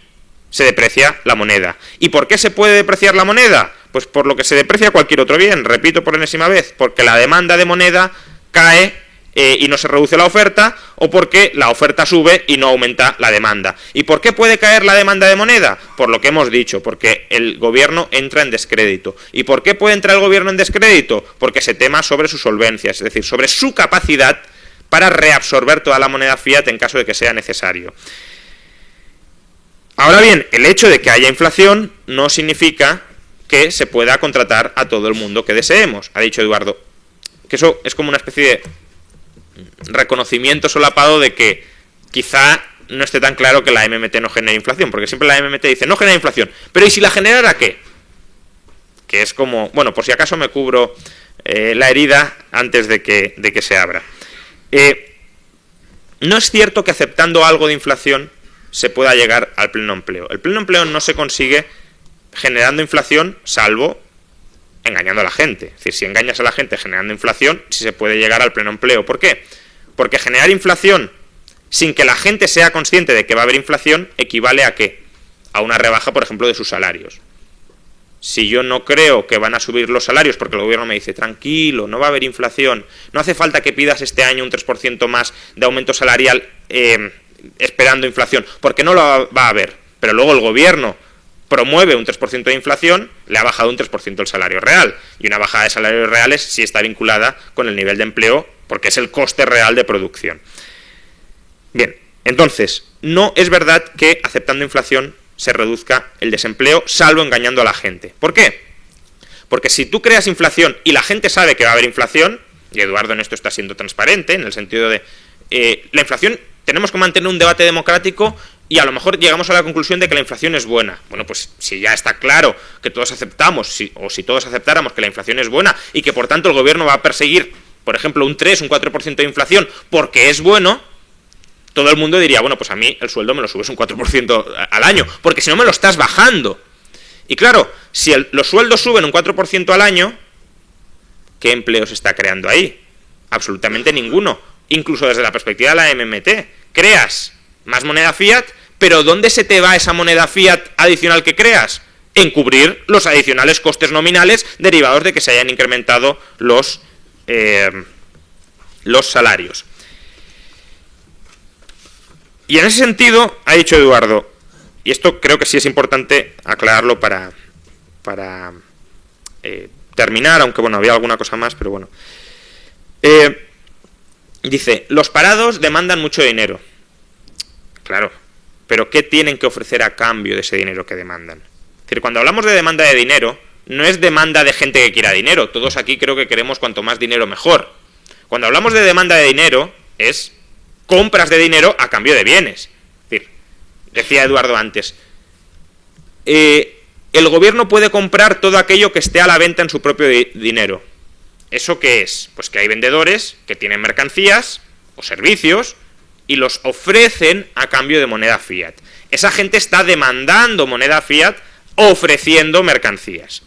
se deprecia la moneda. ¿Y por qué se puede depreciar la moneda? Pues por lo que se deprecia cualquier otro bien, repito por enésima vez, porque la demanda de moneda cae y no se reduce la oferta, o porque la oferta sube y no aumenta la demanda. ¿Y por qué puede caer la demanda de moneda? Por lo que hemos dicho, porque el gobierno entra en descrédito. ¿Y por qué puede entrar el gobierno en descrédito? Porque se tema sobre su solvencia, es decir, sobre su capacidad para reabsorber toda la moneda fiat en caso de que sea necesario. Ahora bien, el hecho de que haya inflación no significa que se pueda contratar a todo el mundo que deseemos. Ha dicho Eduardo que eso es como una especie de reconocimiento solapado de que quizá no esté tan claro que la MMT no genere inflación, porque siempre la MMT dice no genera inflación, pero ¿y si la generara qué? Que es como, bueno, por si acaso me cubro la herida antes de que se abra. No es cierto que aceptando algo de inflación se pueda llegar al pleno empleo. El pleno empleo no se consigue generando inflación, salvo engañando a la gente. Es decir, si engañas a la gente generando inflación, sí se puede llegar al pleno empleo. ¿Por qué? Porque generar inflación sin que la gente sea consciente de que va a haber inflación equivale a ¿qué? A una rebaja, por ejemplo, de sus salarios. Si yo no creo que van a subir los salarios porque el gobierno me dice, tranquilo, no va a haber inflación, no hace falta que pidas este año un 3% más de aumento salarial esperando inflación, porque no lo va a haber. Pero luego el gobierno promueve un 3% de inflación, le ha bajado un 3% el salario real. Y una bajada de salarios reales sí está vinculada con el nivel de empleo, porque es el coste real de producción. Bien, entonces, no es verdad que aceptando inflación se reduzca el desempleo, salvo engañando a la gente. ¿Por qué? Porque si tú creas inflación y la gente sabe que va a haber inflación, y Eduardo en esto está siendo transparente, en el sentido de la inflación, tenemos que mantener un debate democrático y a lo mejor llegamos a la conclusión de que la inflación es buena. Bueno, pues si ya está claro que todos aceptamos, si todos aceptáramos que la inflación es buena y que por tanto el gobierno va a perseguir, por ejemplo, un 3, un 4% de inflación porque es bueno, todo el mundo diría, bueno, pues a mí el sueldo me lo subes un 4% al año, porque si no me lo estás bajando. Y claro, si los sueldos suben un 4% al año, ¿qué empleo se está creando ahí? Absolutamente ninguno. Incluso desde la perspectiva de la MMT. Creas más moneda fiat, pero ¿dónde se te va esa moneda fiat adicional que creas? En cubrir los adicionales costes nominales derivados de que se hayan incrementado los salarios. Y en ese sentido, ha dicho Eduardo, y esto creo que sí es importante aclararlo para terminar, aunque bueno, había alguna cosa más, pero bueno. Dice, los parados demandan mucho dinero. Claro, pero ¿qué tienen que ofrecer a cambio de ese dinero que demandan? Es decir, cuando hablamos de demanda de dinero, no es demanda de gente que quiera dinero. Todos aquí creo que queremos cuanto más dinero mejor. Cuando hablamos de demanda de dinero, es compras de dinero a cambio de bienes. Es decir, decía Eduardo antes, el gobierno puede comprar todo aquello que esté a la venta en su propio dinero. ¿Eso qué es? Pues que hay vendedores que tienen mercancías o servicios y los ofrecen a cambio de moneda fiat. Esa gente está demandando moneda fiat ofreciendo mercancías.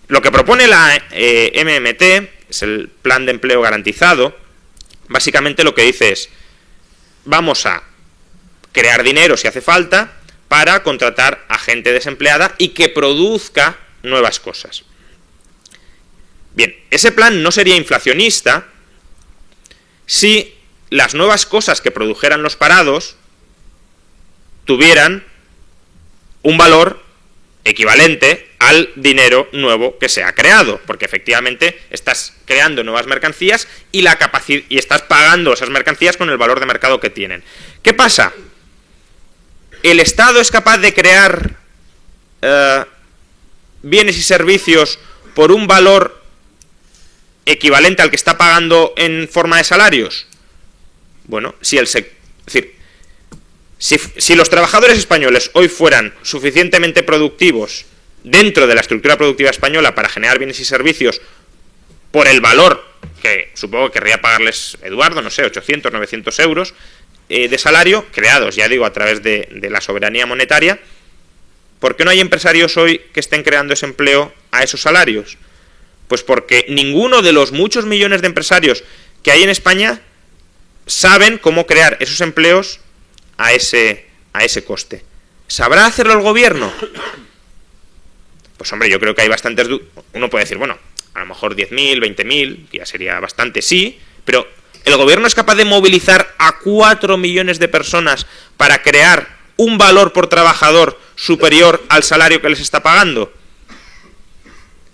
Lo que propone la MMT, es el Plan de Empleo Garantizado, básicamente lo que dice es, vamos a crear dinero si hace falta para contratar a gente desempleada y que produzca nuevas cosas. Bien, ese plan no sería inflacionista si las nuevas cosas que produjeran los parados tuvieran un valor equivalente al dinero nuevo que se ha creado, porque efectivamente estás creando nuevas mercancías y estás pagando esas mercancías con el valor de mercado que tienen. ¿Qué pasa? ¿El Estado es capaz de crear bienes y servicios por un valor equivalente al que está pagando en forma de salarios? Bueno, si los trabajadores españoles hoy fueran suficientemente productivos dentro de la estructura productiva española para generar bienes y servicios por el valor que supongo que querría pagarles Eduardo, no sé, 800, 900 euros de salario, creados, ya digo, a través de la soberanía monetaria, ¿por qué no hay empresarios hoy que estén creando ese empleo a esos salarios? Pues porque ninguno de los muchos millones de empresarios que hay en España saben cómo crear esos empleos a ese coste. ¿Sabrá hacerlo el gobierno? Pues hombre, yo creo que hay bastantes dudas. Uno puede decir, bueno, a lo mejor 10.000, 20.000, que ya sería bastante, sí, pero ¿el gobierno es capaz de movilizar a 4 millones de personas para crear un valor por trabajador superior al salario que les está pagando?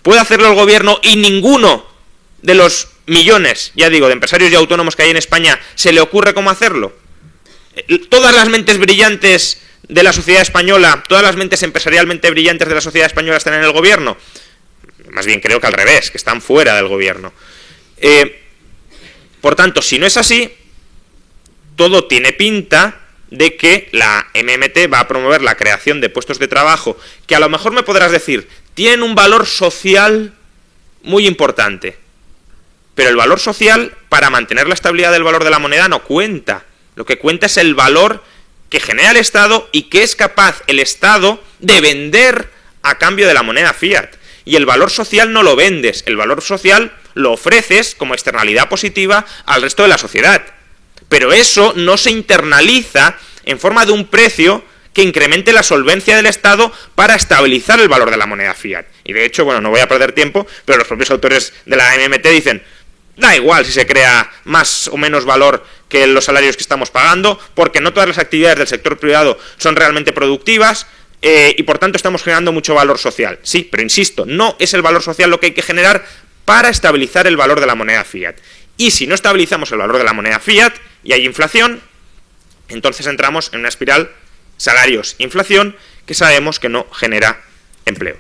¿Puede hacerlo el gobierno y ninguno de los millones, ya digo, de empresarios y autónomos que hay en España se le ocurre cómo hacerlo? Todas las mentes brillantes de la sociedad española, todas las mentes empresarialmente brillantes de la sociedad española están en el gobierno. Más bien creo que al revés, que están fuera del gobierno. Por tanto, si no es así, todo tiene pinta de que la MMT va a promover la creación de puestos de trabajo que a lo mejor me podrás decir, tienen un valor social muy importante. Pero el valor social, para mantener la estabilidad del valor de la moneda, no cuenta. Lo que cuenta es el valor que genera el Estado y que es capaz el Estado de vender a cambio de la moneda fiat. Y el valor social no lo vendes, el valor social lo ofreces como externalidad positiva al resto de la sociedad. Pero eso no se internaliza en forma de un precio que incremente la solvencia del Estado para estabilizar el valor de la moneda fiat. Y de hecho, bueno, no voy a perder tiempo, pero los propios autores de la MMT dicen, da igual si se crea más o menos valor que los salarios que estamos pagando, porque no todas las actividades del sector privado son realmente productivas y por tanto estamos generando mucho valor social. Sí, pero insisto, no es el valor social lo que hay que generar para estabilizar el valor de la moneda fiat. Y si no estabilizamos el valor de la moneda fiat y hay inflación, entonces entramos en una espiral salarios-inflación que sabemos que no genera empleo.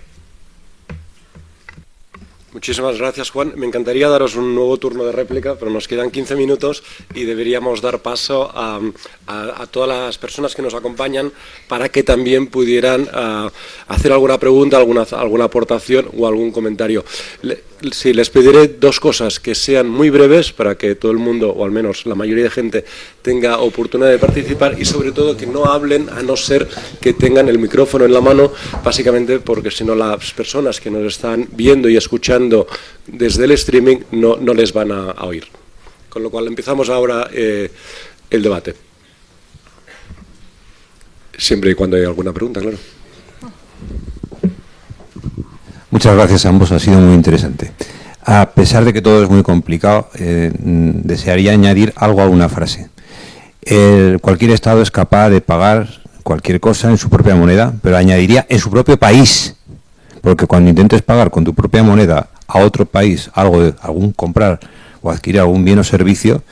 Muchísimas gracias, Juan. Me encantaría daros un nuevo turno de réplica, pero nos quedan 15 minutos y deberíamos dar paso a todas las personas que nos acompañan para que también pudieran hacer alguna pregunta, alguna aportación o algún comentario. Sí, les pediré dos cosas, que sean muy breves para que todo el mundo, o al menos la mayoría de gente, tenga oportunidad de participar y sobre todo que no hablen a no ser que tengan el micrófono en la mano, básicamente porque si no las personas que nos están viendo y escuchando desde el streaming no les van a oír. Con lo cual empezamos ahora el debate. Siempre y cuando haya alguna pregunta, claro. Muchas gracias a ambos, ha sido muy interesante. A pesar de que todo es muy complicado, desearía añadir algo a una frase. Cualquier Estado es capaz de pagar cualquier cosa en su propia moneda, pero añadiría en su propio país, porque cuando intentes pagar con tu propia moneda a otro país comprar o adquirir algún bien o servicio,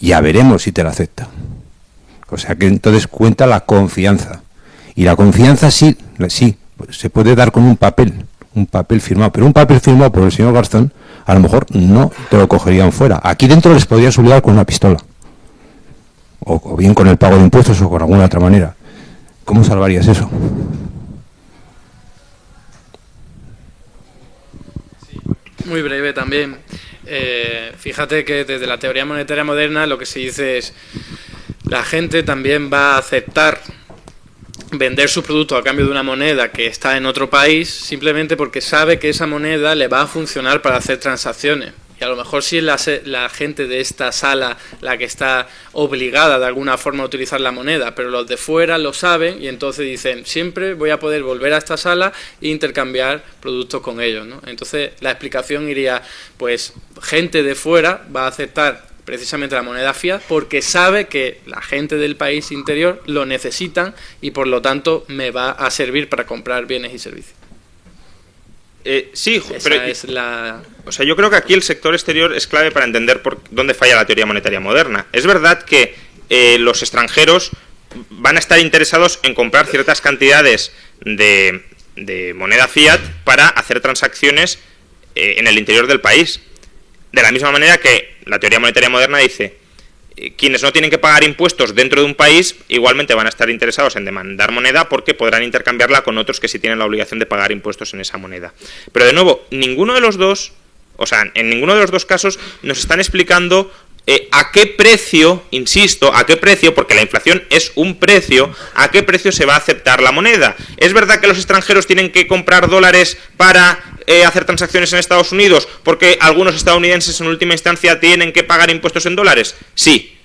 ya veremos si te lo acepta. O sea que entonces cuenta la confianza. Y la confianza sí se puede dar con un papel firmado, pero un papel firmado por el señor Garzón a lo mejor no te lo cogerían fuera. Aquí dentro les podrías obligar con una pistola, o bien con el pago de impuestos o con alguna otra manera. ¿Cómo salvarías eso? Muy breve también. Fíjate que desde la teoría monetaria moderna lo que se dice es la gente también va a aceptar vender sus productos a cambio de una moneda que está en otro país simplemente porque sabe que esa moneda le va a funcionar para hacer transacciones. y a lo mejor sí es la gente de esta sala la que está obligada de alguna forma a utilizar la moneda, pero los de fuera lo saben y entonces dicen, siempre voy a poder volver a esta sala e intercambiar productos con ellos, ¿no? Entonces la explicación iría, pues gente de fuera va a aceptar precisamente la moneda fiat porque sabe que la gente del país interior lo necesitan y por lo tanto me va a servir para comprar bienes y servicios. Sí, esa pero es la... O sea, yo creo que aquí el sector exterior es clave para entender por dónde falla la teoría monetaria moderna. Es verdad que los extranjeros van a estar interesados en comprar ciertas cantidades de moneda fiat para hacer transacciones en el interior del país. De la misma manera que la teoría monetaria moderna dice, quienes no tienen que pagar impuestos dentro de un país igualmente van a estar interesados en demandar moneda porque podrán intercambiarla con otros que sí tienen la obligación de pagar impuestos en esa moneda. Pero de nuevo, en ninguno de los dos casos nos están explicando a qué precio, insisto, a qué precio, porque la inflación es un precio, a qué precio se va a aceptar la moneda. Es verdad que los extranjeros tienen que comprar dólares para hacer transacciones en Estados Unidos porque algunos estadounidenses en última instancia tienen que pagar impuestos en dólares. Sí,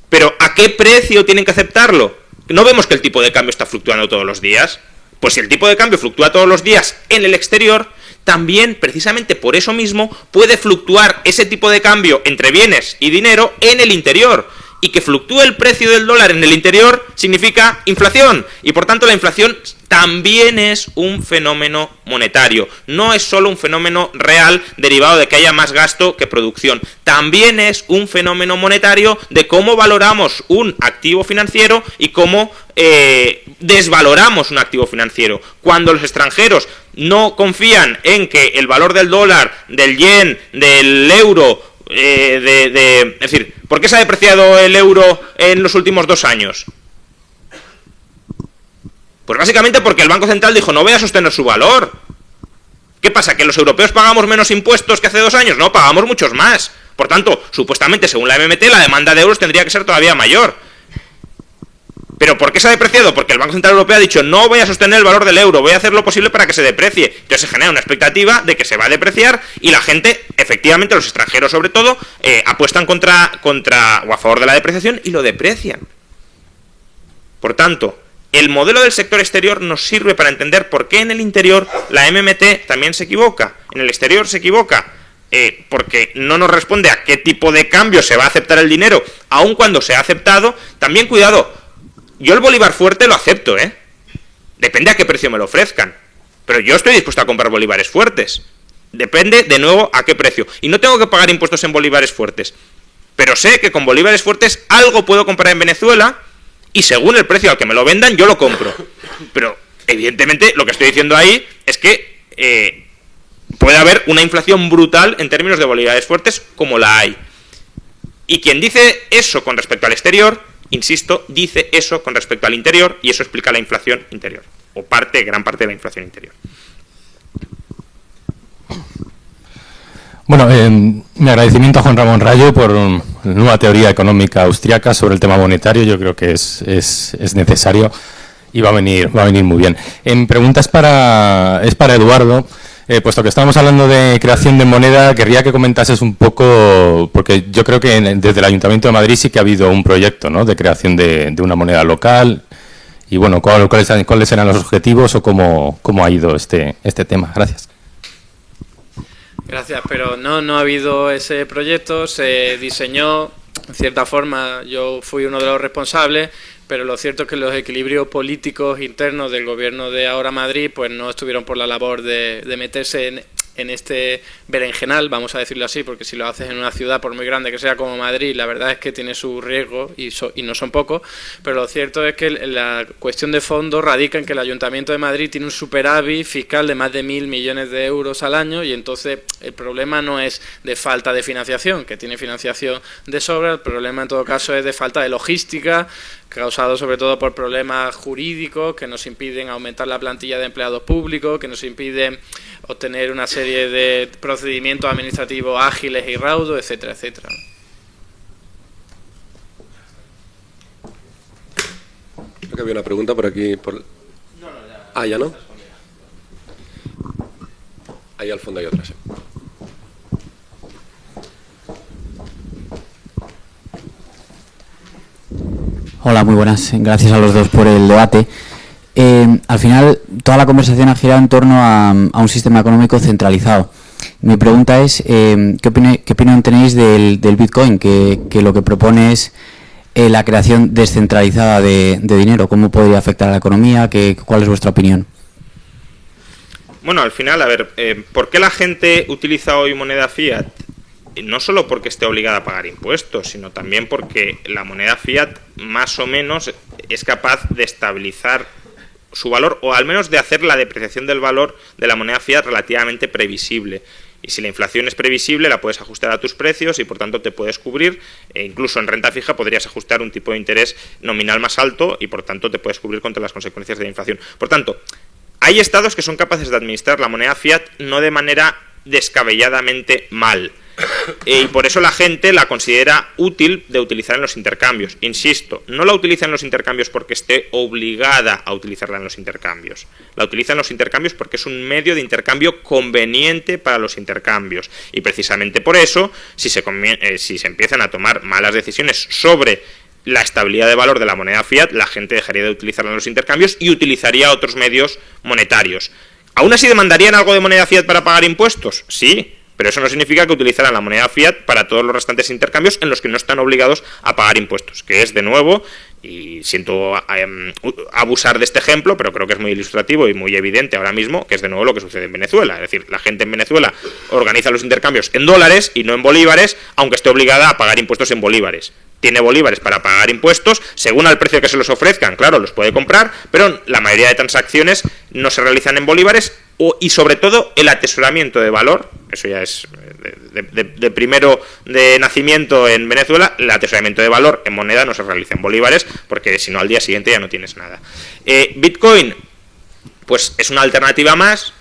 pero ¿a qué precio tienen que aceptarlo? ¿No vemos que el tipo de cambio está fluctuando todos los días? Pues si el tipo de cambio fluctúa todos los días en el exterior, también, precisamente por eso mismo, puede fluctuar ese tipo de cambio entre bienes y dinero en el interior. Y que fluctúe el precio del dólar en el interior significa inflación. Y por tanto la inflación también es un fenómeno monetario. No es solo un fenómeno real derivado de que haya más gasto que producción. También es un fenómeno monetario de cómo valoramos un activo financiero y cómo desvaloramos un activo financiero. Cuando los extranjeros no confían en que el valor del dólar, del yen, del euro, es decir, ¿por qué se ha depreciado el euro en los últimos 2 años? Pues básicamente porque el Banco Central dijo, no voy a sostener su valor. ¿Qué pasa? ¿Que los europeos pagamos menos impuestos que hace 2 años? No, pagamos muchos más. Por tanto, supuestamente, según la MMT, la demanda de euros tendría que ser todavía mayor. ¿Pero por qué se ha depreciado? Porque el Banco Central Europeo ha dicho, no voy a sostener el valor del euro, voy a hacer lo posible para que se deprecie. Entonces se genera una expectativa de que se va a depreciar y la gente, efectivamente, los extranjeros sobre todo, apuestan contra o a favor de la depreciación y lo deprecian. Por tanto, el modelo del sector exterior nos sirve para entender por qué en el interior la MMT también se equivoca, en el exterior se equivoca. Porque no nos responde a qué tipo de cambio se va a aceptar el dinero, aun cuando se ha aceptado. También cuidado, yo el bolívar fuerte lo acepto, depende a qué precio me lo ofrezcan, pero yo estoy dispuesto a comprar bolívares fuertes, depende de nuevo a qué precio, y no tengo que pagar impuestos en bolívares fuertes, pero sé que con bolívares fuertes algo puedo comprar en Venezuela, y según el precio al que me lo vendan yo lo compro, pero evidentemente lo que estoy diciendo ahí es que puede haber una inflación brutal en términos de bolívares fuertes como la hay. Y quien dice eso con respecto al exterior, insisto, dice eso con respecto al interior y eso explica la inflación interior, o gran parte de la inflación interior. Bueno, mi agradecimiento a Juan Ramón Rayo por la nueva teoría económica austriaca sobre el tema monetario. Yo creo que es necesario y va a venir muy bien. En preguntas para Eduardo. Puesto que estamos hablando de creación de moneda, querría que comentases un poco, porque yo creo que desde el Ayuntamiento de Madrid sí que ha habido un proyecto, ¿no?, de creación de una moneda local, y bueno, ¿cuáles serán los objetivos o cómo ha ido este tema? Gracias. Gracias, pero no ha habido ese proyecto, se diseñó, en cierta forma, yo fui uno de los responsables, pero lo cierto es que los equilibrios políticos internos del gobierno de ahora Madrid pues no estuvieron por la labor de meterse en este berenjenal, vamos a decirlo así, porque si lo haces en una ciudad, por muy grande que sea como Madrid, la verdad es que tiene su riesgo y no son pocos, pero lo cierto es que la cuestión de fondo radica en que el Ayuntamiento de Madrid tiene un superávit fiscal de más de 1.000 millones de euros al año y entonces el problema no es de falta de financiación, que tiene financiación de sobra, el problema en todo caso es de falta de logística, causado sobre todo por problemas jurídicos que nos impiden aumentar la plantilla de empleados públicos, que nos impiden obtener una serie de procedimientos administrativos ágiles y raudos, etcétera, etcétera. Creo que había una pregunta por aquí. Ya no. Ahí al fondo hay otra, sí. Hola, muy buenas. Gracias a los dos por el debate. Al final, toda la conversación ha girado en torno a un sistema económico centralizado. Mi pregunta es, ¿qué opinión tenéis del Bitcoin? Que lo que propone es la creación descentralizada de dinero. ¿Cómo podría afectar a la economía? ¿Cuál es vuestra opinión? Bueno, al final, a ver, ¿por qué la gente utiliza hoy moneda fiat? No solo porque esté obligada a pagar impuestos, sino también porque la moneda fiat más o menos es capaz de estabilizar su valor, o al menos de hacer la depreciación del valor de la moneda fiat relativamente previsible. Y si la inflación es previsible, la puedes ajustar a tus precios y por tanto te puedes cubrir, e incluso en renta fija podrías ajustar un tipo de interés nominal más alto y por tanto te puedes cubrir contra las consecuencias de la inflación. Por tanto, hay estados que son capaces de administrar la moneda fiat no de manera descabelladamente mal. Y por eso la gente la considera útil de utilizar en los intercambios. Insisto, no la utiliza en los intercambios porque esté obligada a utilizarla en los intercambios. La utiliza en los intercambios porque es un medio de intercambio conveniente para los intercambios. Y precisamente por eso, si se empiezan a tomar malas decisiones sobre la estabilidad de valor de la moneda fiat, la gente dejaría de utilizarla en los intercambios y utilizaría otros medios monetarios. ¿Aún así demandarían algo de moneda fiat para pagar impuestos? Sí. Pero eso no significa que utilizarán la moneda fiat para todos los restantes intercambios en los que no están obligados a pagar impuestos, que es, de nuevo, y siento abusar de este ejemplo, pero creo que es muy ilustrativo y muy evidente ahora mismo, que es de nuevo lo que sucede en Venezuela. Es decir, la gente en Venezuela organiza los intercambios en dólares y no en bolívares, aunque esté obligada a pagar impuestos en bolívares. Tiene bolívares para pagar impuestos, según al precio que se los ofrezcan, claro, los puede comprar, pero la mayoría de transacciones no se realizan en bolívares, y sobre todo el atesoramiento de valor, eso ya es de primero de nacimiento en Venezuela, el atesoramiento de valor en moneda no se realiza en bolívares, porque si no al día siguiente ya no tienes nada. Bitcoin, pues es una alternativa más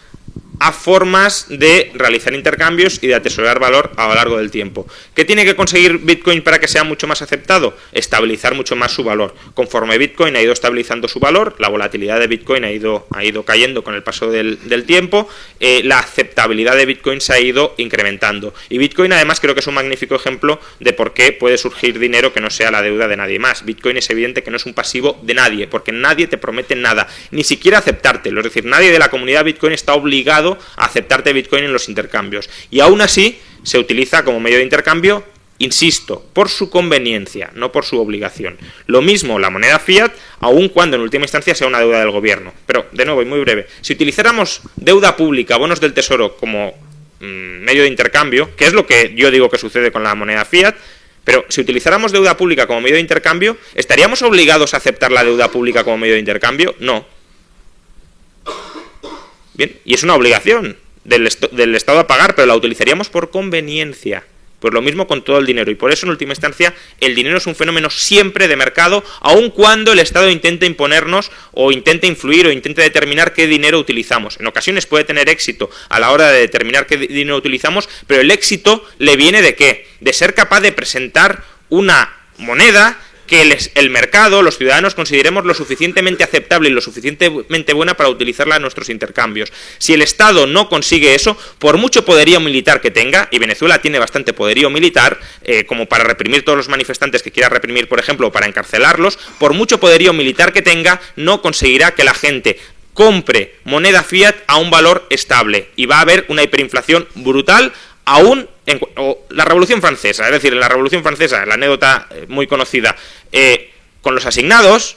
a formas de realizar intercambios y de atesorar valor a lo largo del tiempo. ¿Qué tiene que conseguir Bitcoin para que sea mucho más aceptado? Estabilizar mucho más su valor. Conforme Bitcoin ha ido estabilizando su valor, la volatilidad de Bitcoin ha ido cayendo con el paso del tiempo, la aceptabilidad de Bitcoin se ha ido incrementando. Y Bitcoin además creo que es un magnífico ejemplo de por qué puede surgir dinero que no sea la deuda de nadie más. Bitcoin es evidente que no es un pasivo de nadie, porque nadie te promete nada, ni siquiera aceptártelo. Es decir, nadie de la comunidad Bitcoin está obligado a aceptarte Bitcoin en los intercambios. Y aún así se utiliza como medio de intercambio, insisto, por su conveniencia, no por su obligación. Lo mismo la moneda fiat, aun cuando en última instancia sea una deuda del gobierno. Pero, de nuevo, y muy breve, si utilizáramos deuda pública, bonos del tesoro como medio de intercambio, que es lo que yo digo que sucede con la moneda fiat, pero si utilizáramos deuda pública como medio de intercambio, ¿estaríamos obligados a aceptar la deuda pública como medio de intercambio? No. Bien, y es una obligación del Estado a pagar, pero la utilizaríamos por conveniencia. Pues lo mismo con todo el dinero, y por eso en última instancia el dinero es un fenómeno siempre de mercado, aun cuando el Estado intente imponernos o intente influir o intente determinar qué dinero utilizamos. En ocasiones puede tener éxito a la hora de determinar qué dinero utilizamos, pero el éxito le viene ¿de qué? De ser capaz de presentar una moneda que el mercado, los ciudadanos, consideremos lo suficientemente aceptable y lo suficientemente buena para utilizarla en nuestros intercambios. Si el Estado no consigue eso, por mucho poderío militar que tenga, y Venezuela tiene bastante poderío militar, como para reprimir todos los manifestantes que quiera reprimir, por ejemplo, o para encarcelarlos, por mucho poderío militar que tenga, no conseguirá que la gente compre moneda fiat a un valor estable, y va a haber una hiperinflación brutal, aún la Revolución Francesa. Es decir, en la Revolución Francesa, la anécdota muy conocida, con los asignados,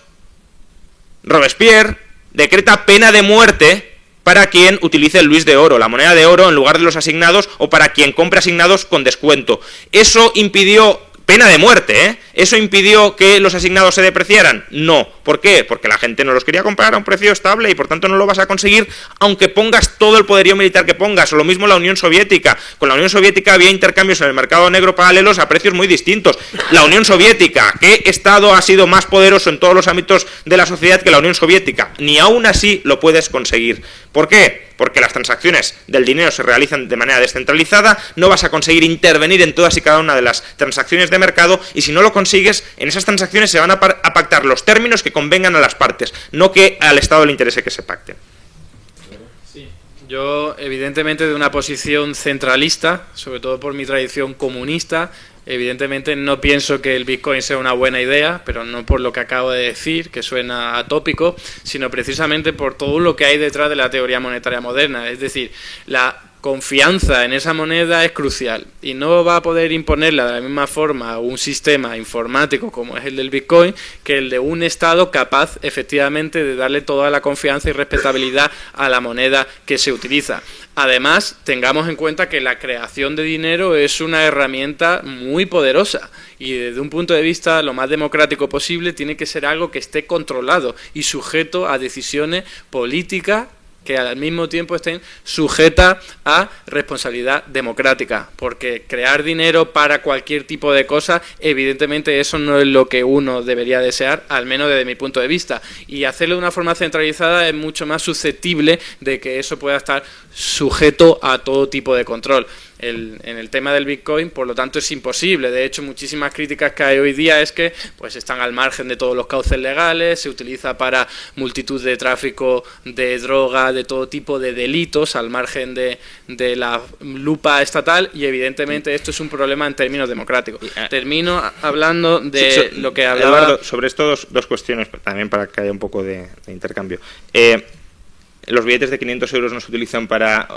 Robespierre decreta pena de muerte para quien utilice el luis de oro, la moneda de oro en lugar de los asignados, o para quien compre asignados con descuento. Eso impidió, pena de muerte, ¿eso impidió que los asignados se depreciaran? No. ¿Por qué? Porque la gente no los quería comprar a un precio estable y por tanto no lo vas a conseguir aunque pongas todo el poderío militar que pongas. O lo mismo la Unión Soviética. Con la Unión Soviética había intercambios en el mercado negro paralelos a precios muy distintos. La Unión Soviética, ¿qué Estado ha sido más poderoso en todos los ámbitos de la sociedad que la Unión Soviética? Ni aún así lo puedes conseguir. ¿Por qué? Porque las transacciones del dinero se realizan de manera descentralizada, no vas a conseguir intervenir en todas y cada una de las transacciones de mercado, y si no lo consigues, en esas transacciones se van a pactar los términos que convengan a las partes, no que al Estado le interese que se pacten. Sí. Yo, evidentemente, de una posición centralista, sobre todo por mi tradición comunista, Evidentemente no pienso que el Bitcoin sea una buena idea, pero no por lo que acabo de decir, que suena atópico, sino precisamente por todo lo que hay detrás de la teoría monetaria moderna. Es decir, la confianza en esa moneda es crucial y no va a poder imponerla de la misma forma a un sistema informático como es el del Bitcoin que el de un Estado capaz efectivamente de darle toda la confianza y respetabilidad a la moneda que se utiliza. Además, tengamos en cuenta que la creación de dinero es una herramienta muy poderosa y desde un punto de vista lo más democrático posible tiene que ser algo que esté controlado y sujeto a decisiones políticas que al mismo tiempo estén sujetas a responsabilidad democrática, porque crear dinero para cualquier tipo de cosa, evidentemente eso no es lo que uno debería desear, al menos desde mi punto de vista, y hacerlo de una forma centralizada es mucho más susceptible de que eso pueda estar sujeto a todo tipo de control. En el tema del Bitcoin, por lo tanto, es imposible. De hecho, muchísimas críticas que hay hoy día es que pues están al margen de todos los cauces legales, se utiliza para multitud de tráfico de droga, de todo tipo de delitos, al margen de la lupa estatal, y evidentemente esto es un problema en términos democráticos. Termino hablando de lo que hablaba... Eduardo, sobre esto dos cuestiones, también para que haya un poco de intercambio. Los billetes de 500 euros no se utilizan para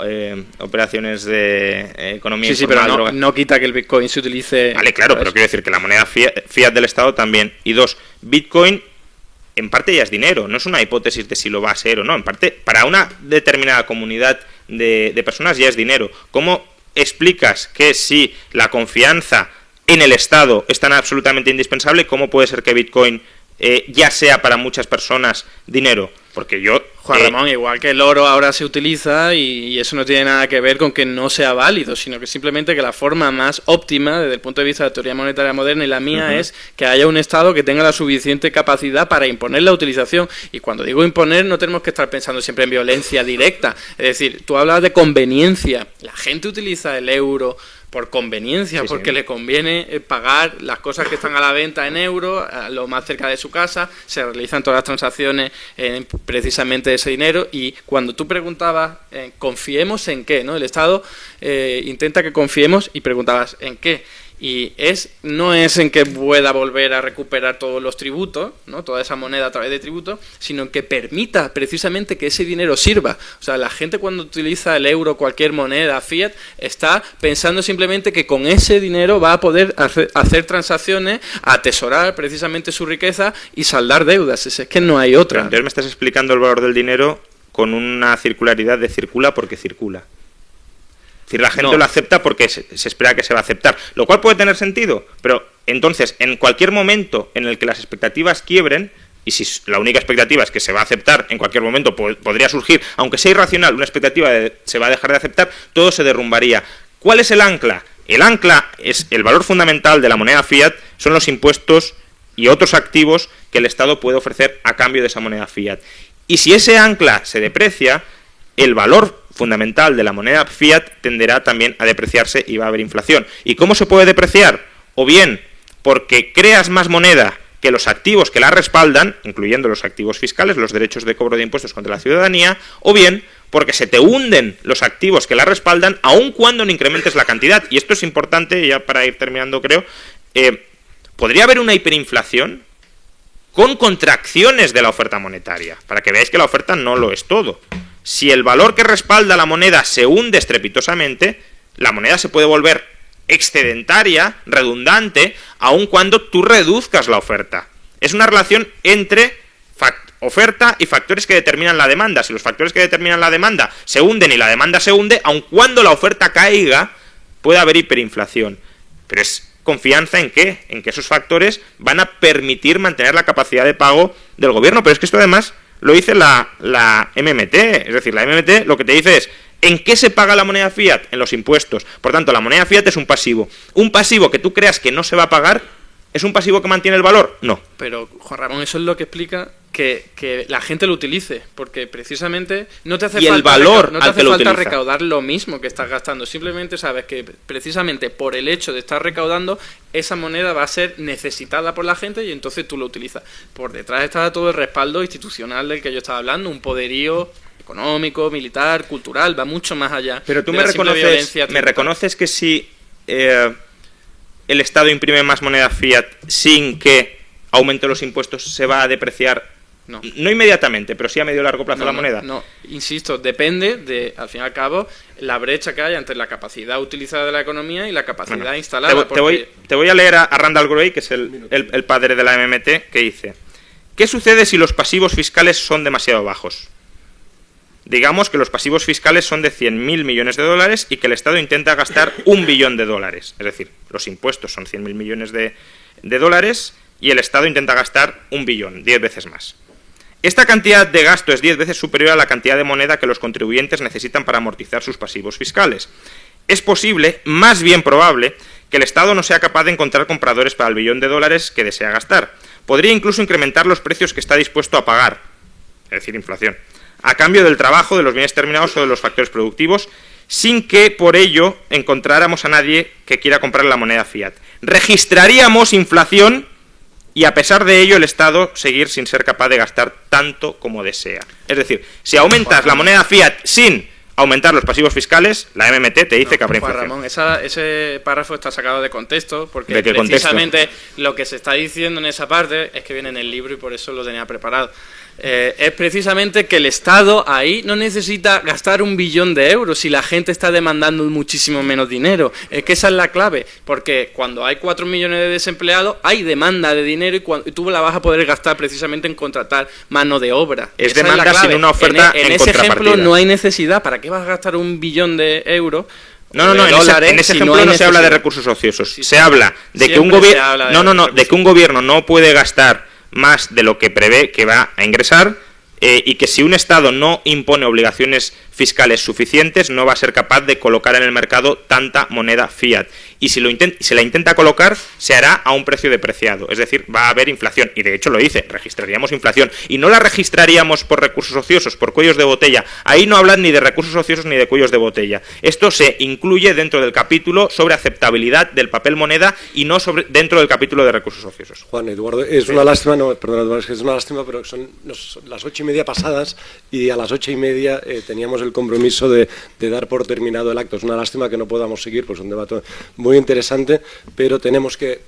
operaciones de economía informal. Sí, pero no quita que el Bitcoin se utilice... Vale, claro, pero quiero decir que la moneda fiat del Estado también. Y dos, Bitcoin en parte ya es dinero, no es una hipótesis de si lo va a ser o no. En parte, para una determinada comunidad de personas ya es dinero. ¿Cómo explicas que si la confianza en el Estado es tan absolutamente indispensable, cómo puede ser que Bitcoin ya sea para muchas personas dinero? Porque yo... Juan Ramón, igual que el oro ahora se utiliza y eso no tiene nada que ver con que no sea válido, sino que simplemente que la forma más óptima desde el punto de vista de la teoría monetaria moderna y la mía es que haya un Estado que tenga la suficiente capacidad para imponer la utilización. Y cuando digo imponer no tenemos que estar pensando siempre en violencia directa. Es decir, tú hablas de conveniencia. La gente utiliza el euro por conveniencia, porque le conviene pagar las cosas que están a la venta en euros, lo más cerca de su casa, se realizan todas las transacciones en precisamente ese dinero. Y cuando tú preguntabas, ¿confiemos en qué? ¿No? El Estado intenta que confiemos y preguntabas, ¿en qué? Y no es en que pueda volver a recuperar todos los tributos, ¿no? Toda esa moneda a través de tributos, sino en que permita precisamente que ese dinero sirva. O sea, la gente cuando utiliza el euro, cualquier moneda fiat, está pensando simplemente que con ese dinero va a poder hacer transacciones, atesorar precisamente su riqueza y saldar deudas. Es que no hay otra. Pero entonces me estás explicando el valor del dinero con una circularidad de circula porque circula. Es decir, la gente lo acepta porque se espera que se va a aceptar, lo cual puede tener sentido, pero entonces, en cualquier momento en el que las expectativas quiebren, y si la única expectativa es que se va a aceptar, en cualquier momento podría surgir, aunque sea irracional, una expectativa de se va a dejar de aceptar, todo se derrumbaría. ¿Cuál es el ancla? El ancla es el valor fundamental de la moneda fiat, son los impuestos y otros activos que el Estado puede ofrecer a cambio de esa moneda fiat. Y si ese ancla se deprecia, el valor fundamental de la moneda fiat tenderá también a depreciarse y va a haber inflación. ¿Y cómo se puede depreciar? O bien porque creas más moneda que los activos que la respaldan, incluyendo los activos fiscales, los derechos de cobro de impuestos contra la ciudadanía, o bien porque se te hunden los activos que la respaldan, aun cuando no incrementes la cantidad. Y esto es importante, ya para ir terminando creo, podría haber una hiperinflación con contracciones de la oferta monetaria, para que veáis que la oferta no lo es todo. Si el valor que respalda la moneda se hunde estrepitosamente, la moneda se puede volver excedentaria, redundante, aun cuando tú reduzcas la oferta. Es una relación entre oferta y factores que determinan la demanda. Si los factores que determinan la demanda se hunden y la demanda se hunde, aun cuando la oferta caiga, puede haber hiperinflación. Pero es confianza en qué, en que esos factores van a permitir mantener la capacidad de pago del gobierno. Pero es que esto además lo dice la MMT, es decir, la MMT lo que te dice es ¿en qué se paga la moneda fiat? En los impuestos. Por tanto, la moneda fiat es un pasivo. Un pasivo que tú creas que no se va a pagar, ¿es un pasivo que mantiene el valor? No. Pero, Juan Ramón, eso es lo que explica que la gente lo utilice, porque precisamente no te hace falta recaudar lo mismo que estás gastando, simplemente sabes que precisamente por el hecho de estar recaudando, esa moneda va a ser necesitada por la gente y entonces tú lo utilizas. Por detrás está todo el respaldo institucional del que yo estaba hablando, un poderío económico, militar, cultural, va mucho más allá. Pero tú me reconoces que si el Estado imprime más moneda fiat sin que aumente los impuestos, se va a depreciar? No. No inmediatamente, pero sí a medio o largo plazo la moneda. No, insisto, depende de, al fin y al cabo, la brecha que hay entre la capacidad utilizada de la economía y la capacidad instalada. Te voy a leer a Randall Groy, que es el padre de la MMT, que dice: ¿qué sucede si los pasivos fiscales son demasiado bajos? Digamos que los pasivos fiscales son de 100.000 millones de dólares y que el Estado intenta gastar 1 billón de dólares. Es decir, los impuestos son 100.000 millones de dólares y el Estado intenta gastar 1 billón, 10 veces más. Esta cantidad de gasto es 10 veces superior a la cantidad de moneda que los contribuyentes necesitan para amortizar sus pasivos fiscales. Es posible, más bien probable, que el Estado no sea capaz de encontrar compradores para el billón de dólares que desea gastar. Podría incluso incrementar los precios que está dispuesto a pagar, es decir, inflación, a cambio del trabajo, de los bienes terminados o de los factores productivos, sin que por ello encontráramos a nadie que quiera comprar la moneda fiat. Registraríamos inflación y a pesar de ello el Estado seguir sin ser capaz de gastar tanto como desea. Es decir, si aumentas la moneda fiat sin aumentar los pasivos fiscales, la MMT te dice que habrá inflación. Ramón, ese párrafo está sacado de contexto, porque ¿De qué precisamente contexto? Lo que se está diciendo en esa parte es que viene en el libro y por eso lo tenía preparado. Es precisamente que el Estado ahí no necesita gastar 1 billón de euros si la gente está demandando muchísimo menos dinero. Es que esa es la clave, porque cuando hay 4 millones de desempleados hay demanda de dinero y tú la vas a poder gastar precisamente en contratar mano de obra. Es Esa demanda la clave. sin una oferta en ese ejemplo no hay necesidad. ¿Para qué vas a gastar 1 billón de euros? No, en ese ejemplo no se habla de recursos ociosos. Sí, se habla de que un gobierno de que un gobierno no puede gastar más de lo que prevé que va a ingresar y que si un Estado no impone obligaciones fiscales suficientes no va a ser capaz de colocar en el mercado tanta moneda fiat. Y si se la intenta colocar, se hará a un precio depreciado. Es decir, va a haber inflación. Y de hecho lo dice, registraríamos inflación. Y no la registraríamos por recursos ociosos, por cuellos de botella. Ahí no hablan ni de recursos ociosos ni de cuellos de botella. Esto se incluye dentro del capítulo sobre aceptabilidad del papel moneda y no dentro del capítulo de recursos ociosos. Juan, Eduardo, es una lástima, Eduardo, es una lástima, pero son las 8:30 pasadas y a las 8:30 teníamos el compromiso de dar por terminado el acto. Es una lástima que no podamos seguir, pues un debate muy interesante, pero tenemos que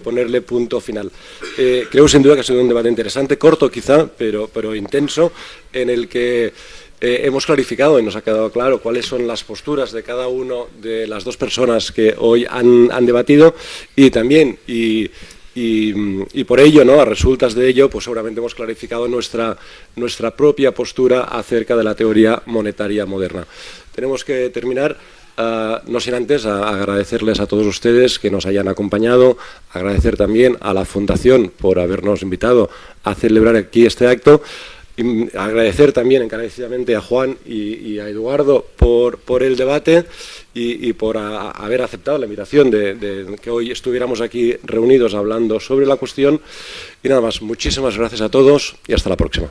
ponerle punto final. Creo sin duda que ha sido un debate interesante, corto quizá, pero intenso, en el que hemos clarificado y nos ha quedado claro cuáles son las posturas de cada una de las dos personas que hoy han debatido y también, y por ello, ¿no?, a resultas de ello, pues seguramente hemos clarificado nuestra propia postura acerca de la teoría monetaria moderna. Tenemos que terminar, no sin antes agradecerles a todos ustedes que nos hayan acompañado, agradecer también a la Fundación por habernos invitado a celebrar aquí este acto, y agradecer también encarecidamente a Juan y a Eduardo por el debate y por haber aceptado la invitación de que hoy estuviéramos aquí reunidos hablando sobre la cuestión. Y nada más, muchísimas gracias a todos y hasta la próxima.